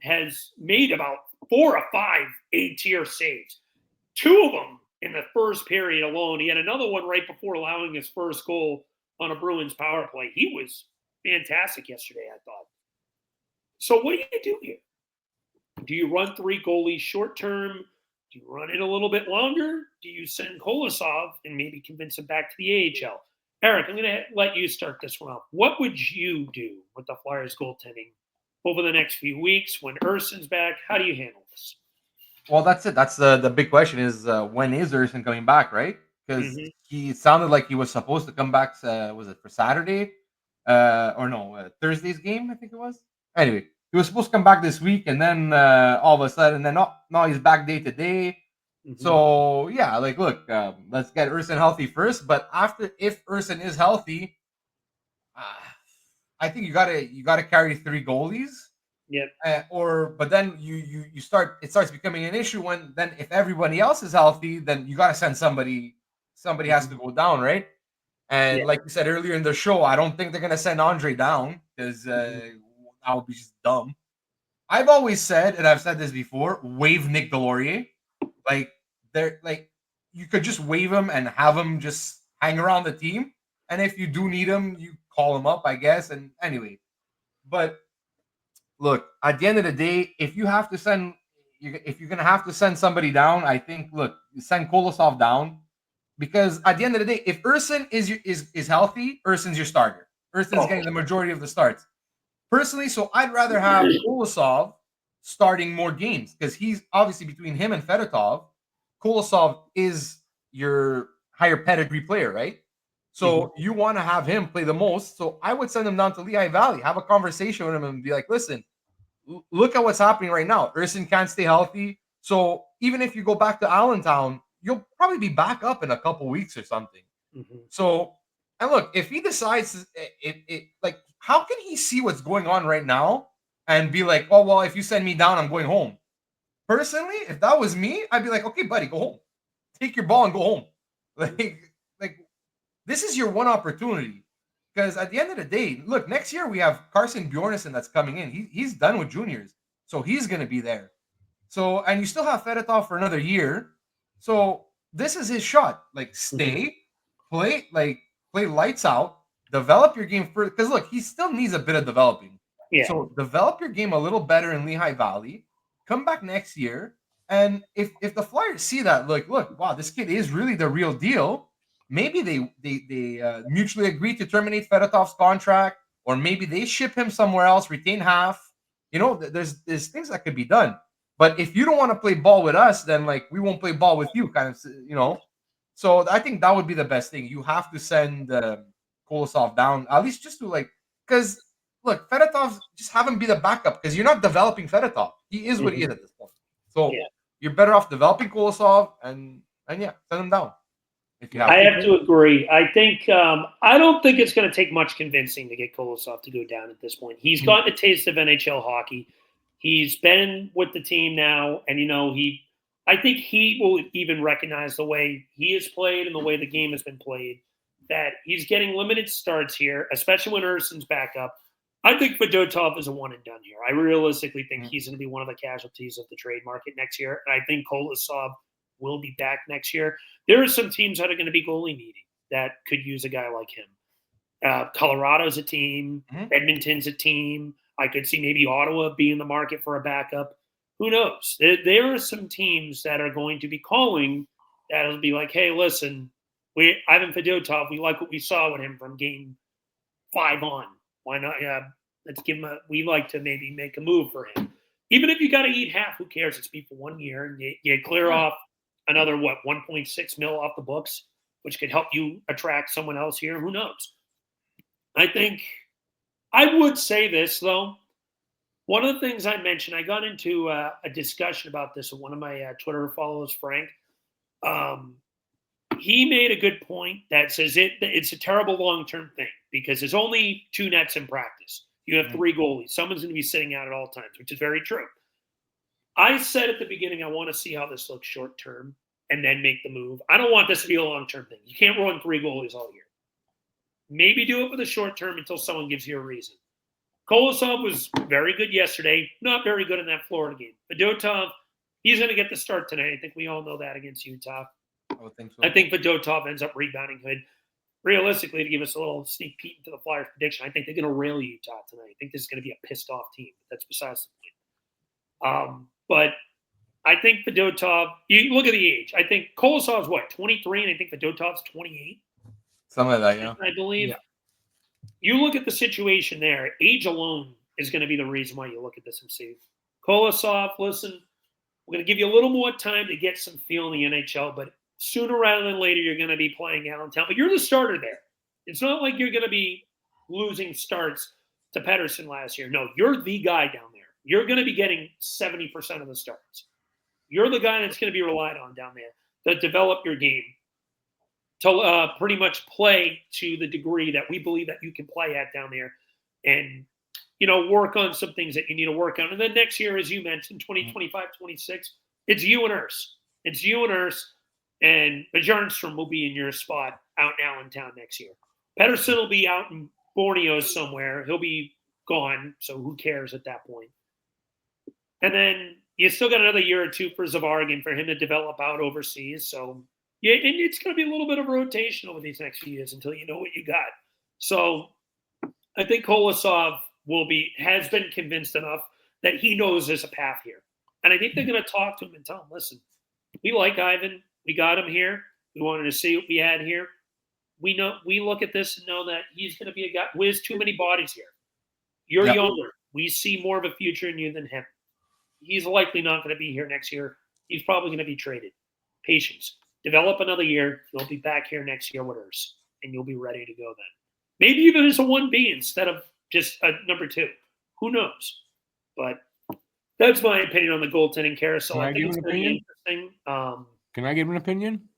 has made about 4 or 5 A-tier saves. 2 of them in the first period alone. He had another one right before allowing his first goal on a Bruins power play. He was fantastic yesterday, I thought. So what do you do here? Do you run 3 goalies short term? Do you run it a little bit longer? Do you send Kolosov and maybe convince him back to the AHL? Eric, I'm going to let you start this one off. What would you do with the Flyers goaltending over the next few weeks when Ersson's back? How do you handle this? Well, that's it. That's the big question is when is Ersson coming back, right? Because he sounded like he was supposed to come back, was it for Saturday? Thursday's game, I think it was. Anyway, he was supposed to come back this week, and then all of a sudden, now he's back day to day. So look, let's get Ersson healthy first. But if Ersson is healthy, I think you gotta carry 3 goalies. Yep. But then you start. It starts becoming an issue when then if everybody else is healthy, then you gotta send somebody. Somebody has to go down, right? And like you said earlier in the show, I don't think they're gonna send Andre down because that would be just dumb. I've always said, and I've said this before, waive Nick Delorier. You could just waive him and have him just hang around the team. And if you do need him, you call him up, I guess. And anyway, but look, at the end of the day, if you're gonna have to send somebody down, I think send Kolosov down because at the end of the day, if Ersson is healthy, Ersson's your starter. Erston's getting the majority of the starts. Personally, so I'd rather have Kolosov starting more games because he's obviously between him and Fedotov. Kolosov is your higher pedigree player, right? So you want to have him play the most. So I would send him down to Lehigh Valley, have a conversation with him, and be like, listen, look at what's happening right now. Erston can't stay healthy. So even if you go back to Allentown, you'll probably be back up in a couple weeks or something. So, and look, if he decides, like, how can he see what's going on right now and be like, oh, well, if you send me down, I'm going home? Personally, if that was me, I'd be like, okay, buddy, go home. Take your ball and go home. Like this is your one opportunity. Because at the end of the day, look, next year we have Carson Bjornsson that's coming in. He's done with juniors. So he's going to be there. So, and you still have Fedotov for another year. So this is his shot. Like, stay, play lights out, develop your game first. Because look, he still needs a bit of developing. Yeah. So develop your game a little better in Lehigh Valley. Come back next year. And if the Flyers see that, look, wow, this kid is really the real deal. Maybe they mutually agree to terminate Fedotov's contract, or maybe they ship him somewhere else, retain half. You know, there's things that could be done. But if you don't want to play ball with us, then like we won't play ball with you, kind of, you know. So I think that would be the best thing. You have to send Kolosov down, at least just to like, because look, Fedotov, just have him be the backup because you're not developing Fedotov. He is what he is at this point. So you're better off developing Kolosov and yeah, send him down. I have to agree. I think I don't think it's going to take much convincing to get Kolosov to go down at this point. He's gotten a taste of NHL hockey. He's been with the team now, and I think he will even recognize the way he is played and the way the game has been played, that he's getting limited starts here, especially when Erston's back up. I think Fedotov is a one and done here. I realistically think he's going to be one of the casualties of the trade market next year, and I think Kolosov will be back next year. There are some teams that are going to be goalie needy that could use a guy like him. Colorado's a team. Edmonton's a team. I could see maybe Ottawa be in the market for a backup. Who knows? There are some teams that are going to be calling that'll be like, hey, listen, Ivan Fedotov, we like what we saw with him from game 5 on. Why not? Let's give him we like to maybe make a move for him. Even if you got to eat half, who cares? It's be for 1 year. And you clear off another, 1.6 mil off the books, which could help you attract someone else here. Who knows? I think I would say this, though. One of the things I mentioned, I got into a discussion about this with one of my Twitter followers, Frank. He made a good point that says it's a terrible long-term thing because there's only 2 nets in practice. You have 3 goalies. Someone's going to be sitting out at all times, which is very true. I said at the beginning, I want to see how this looks short-term and then make the move. I don't want this to be a long-term thing. You can't run 3 goalies all year. Maybe do it for the short term until someone gives you a reason. Kolosov was very good yesterday, not very good in that Florida game. Fedotov, he's going to get the start tonight. I think we all know that against Utah. I think Fedotov ends up rebounding good. Realistically, to give us a little sneak peek into the Flyers prediction, I think they're going to rail Utah tonight. I think this is going to be a pissed-off team. That's besides the point. But I think Fedotov, you look at the age. I think Kolosov's 23, and I think Fedotov's 28. Something like that, yeah. I believe. Yeah. You look at the situation there, age alone is going to be the reason why you look at this and see. Kolosov, listen, we're going to give you a little more time to get some feel in the NHL, but sooner rather than later, you're going to be playing Allentown. But you're the starter there. It's not like you're going to be losing starts to Pettersson last year. No, you're the guy down there. You're going to be getting 70% of the starts. You're the guy that's going to be relied on down there to develop your game, to pretty much play to the degree that we believe that you can play at down there and, work on some things that you need to work on. And then next year, as you mentioned, 2025, 26, it's you and Urs. It's you and Urs, and Bjarnstrom will be in your spot out in Allentown next year. Pettersson will be out in Borneo somewhere. He'll be gone, so who cares at that point? And then you still got another year or two for Zavargin for him to develop out overseas. So, yeah, and it's going to be a little bit of rotation over these next few years until you know what you got. So I think Kolosov has been convinced enough that he knows there's a path here. And I think they're going to talk to him and tell him, listen, we like Ivan. We got him here. We wanted to see what we had here. we look at this and know that he's going to be a guy. There's too many bodies here. You're Yep. younger. We see more of a future in you than him. He's likely not going to be here next year. He's probably going to be traded. Patience. Develop another year. You'll be back here next year with Urs, and you'll be ready to go then. Maybe even as a 1B instead of just a number 2. Who knows? But that's my opinion on the goaltending carousel. Can I think give it's an going to be opinion? interesting. Can I give an opinion?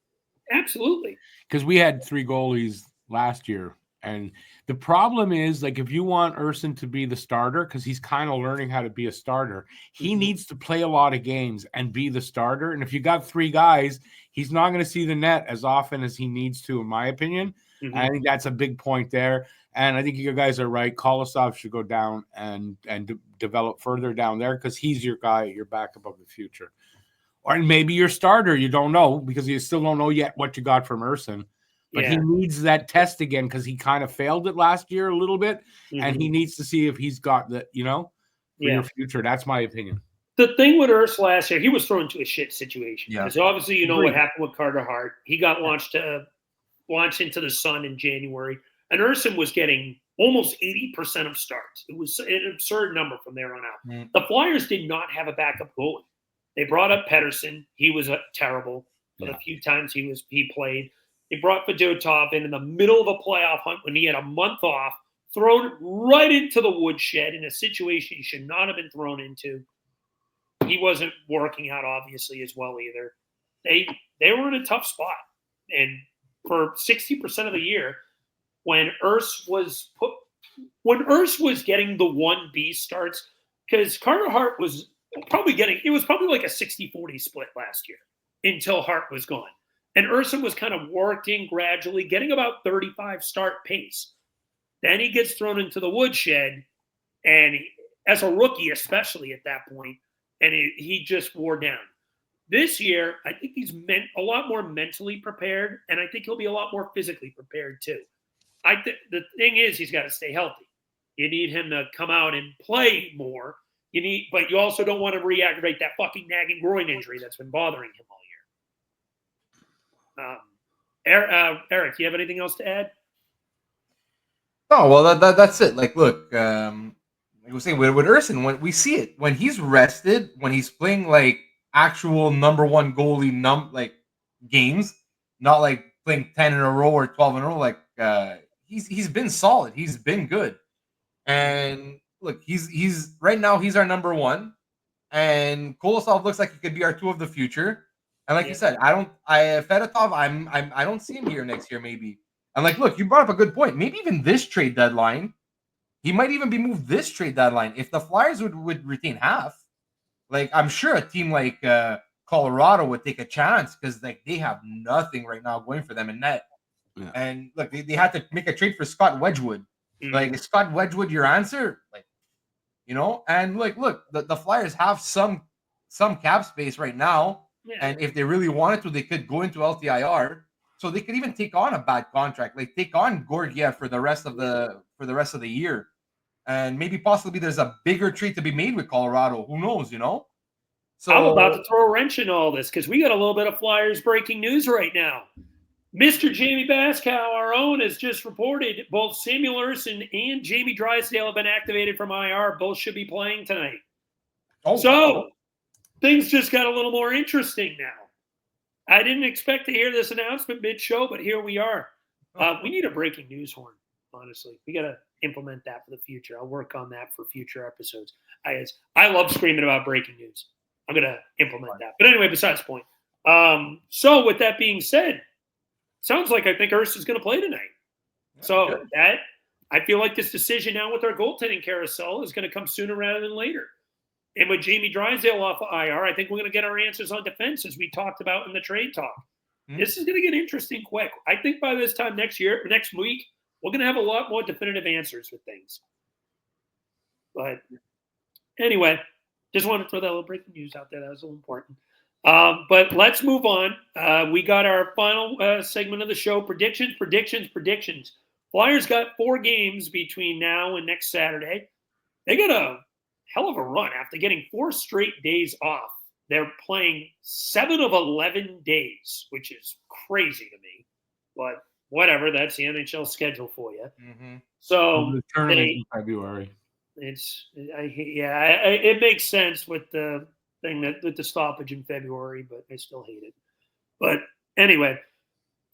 Absolutely. Because we had 3 goalies last year. And the problem is, like, if you want Urson to be the starter, because he's kind of learning how to be a starter, he needs to play a lot of games and be the starter. And if you got 3 guys, he's not going to see the net as often as he needs to, in my opinion. And I think that's a big point there. And I think you guys are right. Kolosov should go down and develop further down there because he's your guy, your backup of the future. Or maybe your starter, you don't know, because you still don't know yet what you got from Urson. But he needs that test again because he kind of failed it last year a little bit. And he needs to see if he's got the, for your future. That's my opinion. The thing with Urs last year, he was thrown into a shit situation. Yeah. Because obviously you know what happened with Carter Hart. He got launched into the sun in January. And Urson was getting almost 80% of starts. It was an absurd number from there on out. The Flyers did not have a backup goalie. They brought up Pettersson. He was terrible for the few times he played. They brought Fedotov in the middle of a playoff hunt when he had a month off, thrown right into the woodshed in a situation he should not have been thrown into. He wasn't working out, obviously, as well either. They were in a tough spot. And for 60% of the year, when Urs was getting the 1B starts, because Carter Hart was probably like a 60-40 split last year until Hart was gone. And Urson was kind of working gradually, getting about 35 start pace. Then he gets thrown into the woodshed, and as a rookie, especially at that point, and he just wore down. This year, I think he's a lot more mentally prepared, and I think he'll be a lot more physically prepared too. The thing is, he's got to stay healthy. You need him to come out and play more. But you also don't want to re-aggravate that fucking nagging groin injury that's been bothering him all year. Eric, do you have anything else to add? No, well, that's it. Like, look, like I was saying, with Urson, when we see it, when he's rested, when he's playing like actual number 1 goalie games, not like playing 10 in a row or 12 in a row, like he's been solid. He's been good. And look, he's right now he's our number 1, and Kolosov looks like he could be our 2 of the future. And like you said, Fedotov, I don't see him here next year, maybe. And like, look, you brought up a good point. Maybe even this trade deadline, he might even be moved this trade deadline if the Flyers would retain half. Like, I'm sure a team like Colorado would take a chance because like they have nothing right now going for them in net. Yeah. And look, they had to make a trade for Scott Wedgwood. Like, is Scott Wedgwood your answer? Like, and like, look, the Flyers have some cap space right now. Yeah. And if they really wanted to, they could go into LTIR. So they could even take on a bad contract, like take on Gorgiev for the rest of the year. And maybe possibly there's a bigger trade to be made with Colorado. Who knows, So I'm about to throw a wrench in all this because we got a little bit of Flyers breaking news right now. Mr. Jamey Baskow, our own, has just reported both Samuel Urson and Jamie Drysdale have been activated from IR. Both should be playing tonight. Things just got a little more interesting now. I didn't expect to hear this announcement mid-show, but here we are. We need a breaking news horn, honestly. We got to implement that for the future. I'll work on that for future episodes. I love screaming about breaking news. I'm going to implement that. But anyway, besides the point. So with that being said, sounds like I think Urs is going to play tonight. So I feel like this decision now with our goaltending carousel is going to come sooner rather than later. And with Jamie Drysdale off of IR, I think we're going to get our answers on defense as we talked about in the trade talk. This is going to get interesting quick. I think by this time next week, we're going to have a lot more definitive answers with things. But anyway, just wanted to throw that little breaking news out there. That was a little important. But let's move on. We got our final segment of the show, predictions. Flyers got 4 games between now and next Saturday. They got a hell of a run after getting 4 straight days off. They're playing 7 of 11 days, which is crazy to me. But whatever. That's the NHL schedule for you. Mm-hmm. So the tournament in February. It makes sense with the thing that with the stoppage in February, but I still hate it. But anyway,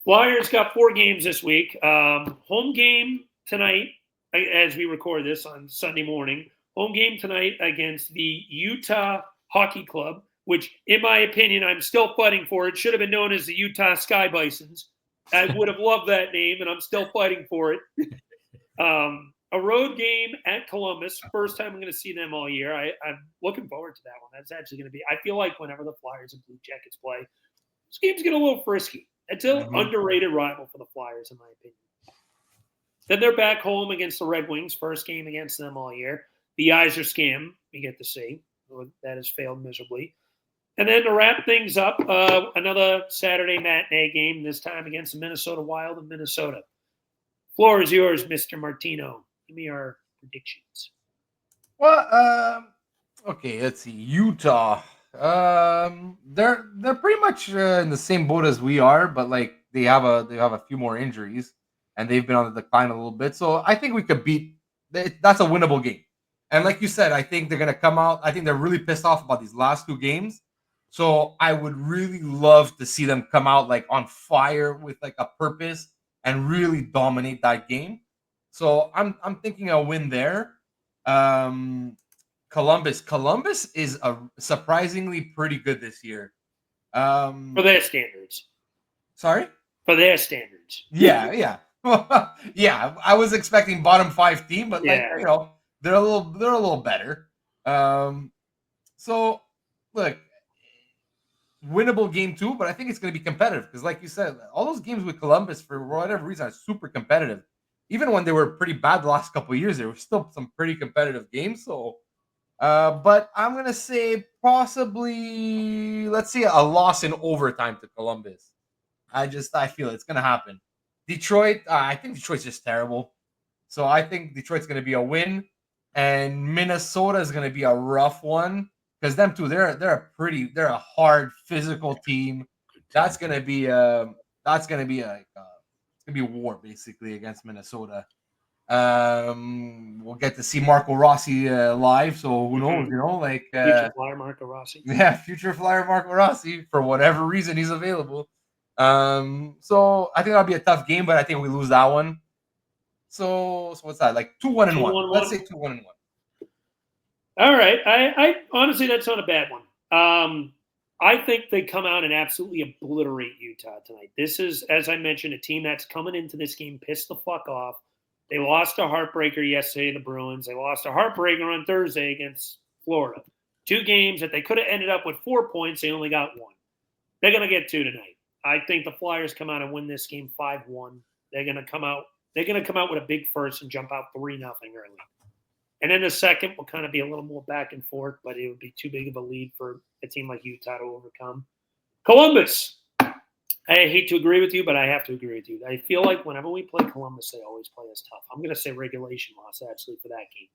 Flyers got 4 games this week. Home game tonight, as we record this on Sunday morning. Home game tonight against the Utah Hockey Club, which, in my opinion, I'm still fighting for. It should have been known as the Utah Sky Bisons. I would have loved that name, and I'm still fighting for it. A road game at Columbus. First time I'm going to see them all year. I'm looking forward to that one. That's actually going to be – I feel like whenever the Flyers and Blue Jackets play, this game's getting a little frisky. It's an underrated rival for the Flyers, in my opinion. Then they're back home against the Red Wings. First game against them all year. The eyes are scam, we get to see. That has failed miserably. And then to wrap things up, another Saturday matinee game, this time against the Minnesota Wild in Minnesota. Floor is yours, Mr. Martino. Give me our predictions. Well, okay, let's see. Utah. They're pretty much in the same boat as we are, but like they have a few more injuries, and they've been on the decline a little bit. So I think we could beat. That's a winnable game. And like you said, I think they're gonna come out. I think they're really pissed off about these last 2 games. So I would really love to see them come out like on fire with like a purpose and really dominate that game. So I'm thinking a win there. Columbus is a surprisingly pretty good this year. For their standards. Sorry? For their standards. Yeah. Yeah, I was expecting bottom 5 team, but like, you know, they're a little better. So look, winnable game too, but I think it's going to be competitive because, like you said, all those games with Columbus for whatever reason are super competitive. Even when they were pretty bad the last couple of years, there were still some pretty competitive games. So, but I'm going to say possibly, let's see, a loss in overtime to Columbus. I feel it's going to happen. Detroit, I think Detroit's just terrible. So I think Detroit's going to be a win, and Minnesota is going to be a rough one because them too, they're a hard physical team. That's going to be a war basically against Minnesota. We'll get to see Marco Rossi live, so who knows? You know, like future Flyer Marco Rossi. Yeah, future Flyer Marco Rossi for whatever reason he's available. So I think that'll be a tough game, but I think we lose that one. So what's that? Like 2-1-1. Let's say 2-1-1. All right. I honestly, that's not a bad one. I think they come out and absolutely obliterate Utah tonight. This is, as I mentioned, a team that's coming into this game pissed the fuck off. They lost a heartbreaker yesterday to the Bruins. They lost a heartbreaker on Thursday against Florida. 2 games that they could have ended up with 4 points. They only got 1. They're going to get 2 tonight. I think the Flyers come out and win this game 5-1. They're going to come out with a big first and jump out 3-0 early. And then the second will kind of be a little more back and forth, but it would be too big of a lead for a team like Utah to overcome. Columbus. I hate to agree with you, but I have to agree with you. I feel like whenever we play Columbus, they always play us tough. I'm going to say regulation loss, actually, for that game.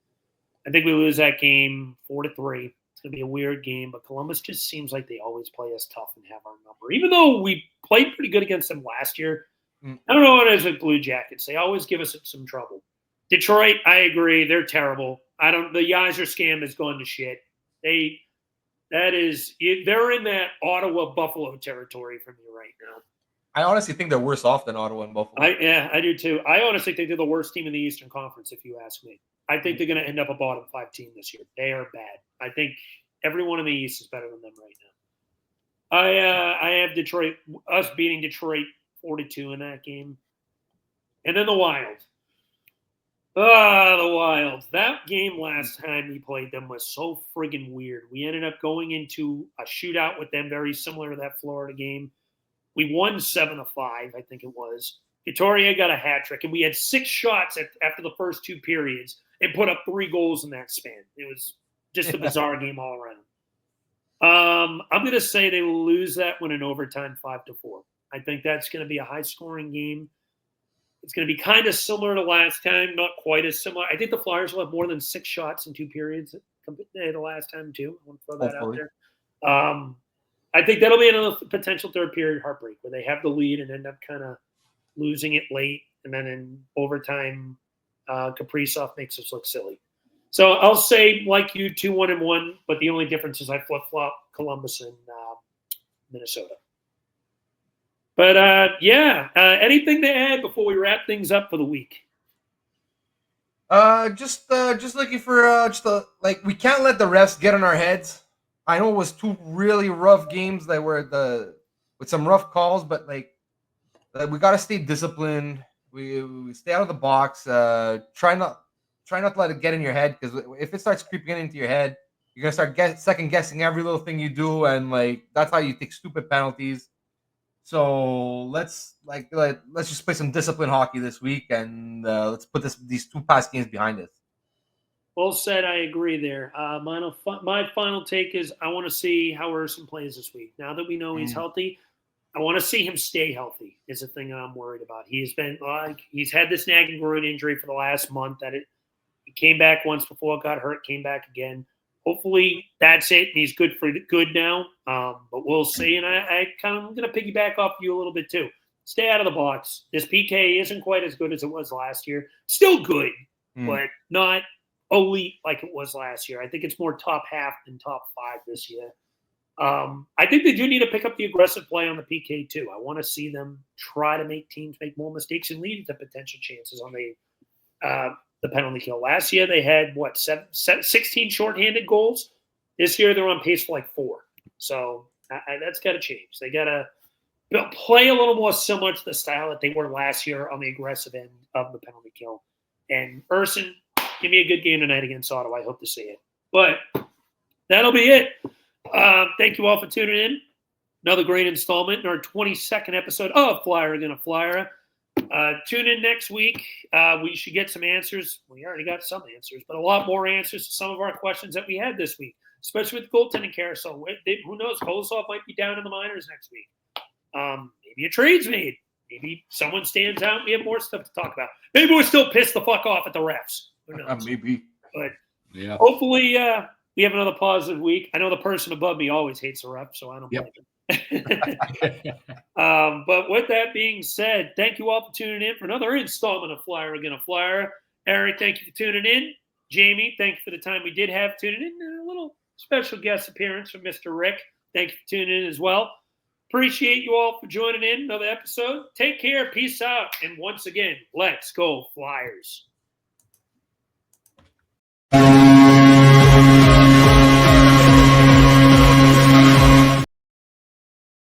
I think we lose that game 4-3. It's going to be a weird game, but Columbus just seems like they always play us tough and have our number. Even though we played pretty good against them last year, I don't know what it is with Blue Jackets. They always give us some trouble. Detroit, I agree. They're terrible. The Yzer scam has gone to shit. They're in that Ottawa Buffalo territory for me right now. I honestly think they're worse off than Ottawa and Buffalo. I do too. I honestly think they're the worst team in the Eastern Conference, if you ask me. I think they're going to end up a bottom 5 team this year. They are bad. I think everyone in the East is better than them right now. I have Detroit, us beating Detroit 4-2 in that game. And then the Wild. The Wild. That game last time we played them was so friggin' weird. We ended up going into a shootout with them, very similar to that Florida game. We won 7-5, I think it was. Vittoria got a hat trick, and we had 6 shots after the first 2 periods and put up 3 goals in that span. It was just a bizarre game all around. I'm going to say they will lose that one in overtime 5-4. I think that's going to be a high-scoring game. It's going to be kind of similar to last time, not quite as similar. I think the Flyers will have more than 6 shots in 2 periods the last time, too. I want to throw that out there. I think that'll be another potential third-period heartbreak where they have the lead and end up kind of losing it late, and then in overtime, Kaprizov makes us look silly. So I'll say, like you, 2-1-1, but the only difference is I flip-flop Columbus and Minnesota. But, anything to add before we wrap things up for the week? Just looking for we can't let the refs get on our heads. I know it was 2 really rough games that were with some rough calls, but we got to stay disciplined. We stay out of the box. Try not to let it get in your head, because if it starts creeping into your head, you're gonna start second guessing every little thing you do, and that's how you take stupid penalties. So let's just play some disciplined hockey this week, and let's put these 2 past games behind us. Well said. I agree there. My final take is I want to see how Urson plays this week. Now that we know he's healthy, I want to see him stay healthy is the thing I'm worried about. He's had this nagging groin injury for the last month. He came back once before, got hurt, came back again. Hopefully that's it. He's good now. But we'll see. And I'm going to piggyback off you a little bit too. Stay out of the box. This PK isn't quite as good as it was last year. Still good, but not elite like it was last year. I think it's more top half than top 5 this year. I think they do need to pick up the aggressive play on the PK too. I want to see them try to make teams make more mistakes and lead to potential chances on the penalty kill. Last year they had 16 shorthanded goals. This year they're on pace for 4. So that's got to change. They got to play a little more similar to the style that they were last year on the aggressive end of the penalty kill. And Urson, give me a good game tonight against Ottawa. I hope to see it. But that'll be it. Thank you all for tuning in. Another great installment in our 22nd episode of Flyer Gonna Flyera. Tune in next week. We should get some answers. We already got some answers, but a lot more answers to some of our questions that we had this week, especially with the goaltending carousel. Who knows? Kolosov might be down in the minors next week. Maybe a trade's made. Maybe someone stands out. We have more stuff to talk about. Maybe we're still pissed the fuck off at the refs. Who knows? Maybe. But hopefully we have another positive week. I know the person above me always hates the ref, so I don't blame him. But with that being said, thank you all for tuning in for another installment of Flyer Gonna Flyer. Eric, thank you for tuning in. Jamey, thank you for the time we did have tuning in. And a little special guest appearance from Mr. Rick. Thank you for tuning in as well. Appreciate you all for joining in another episode. Take care. Peace out. And once again, let's go Flyers.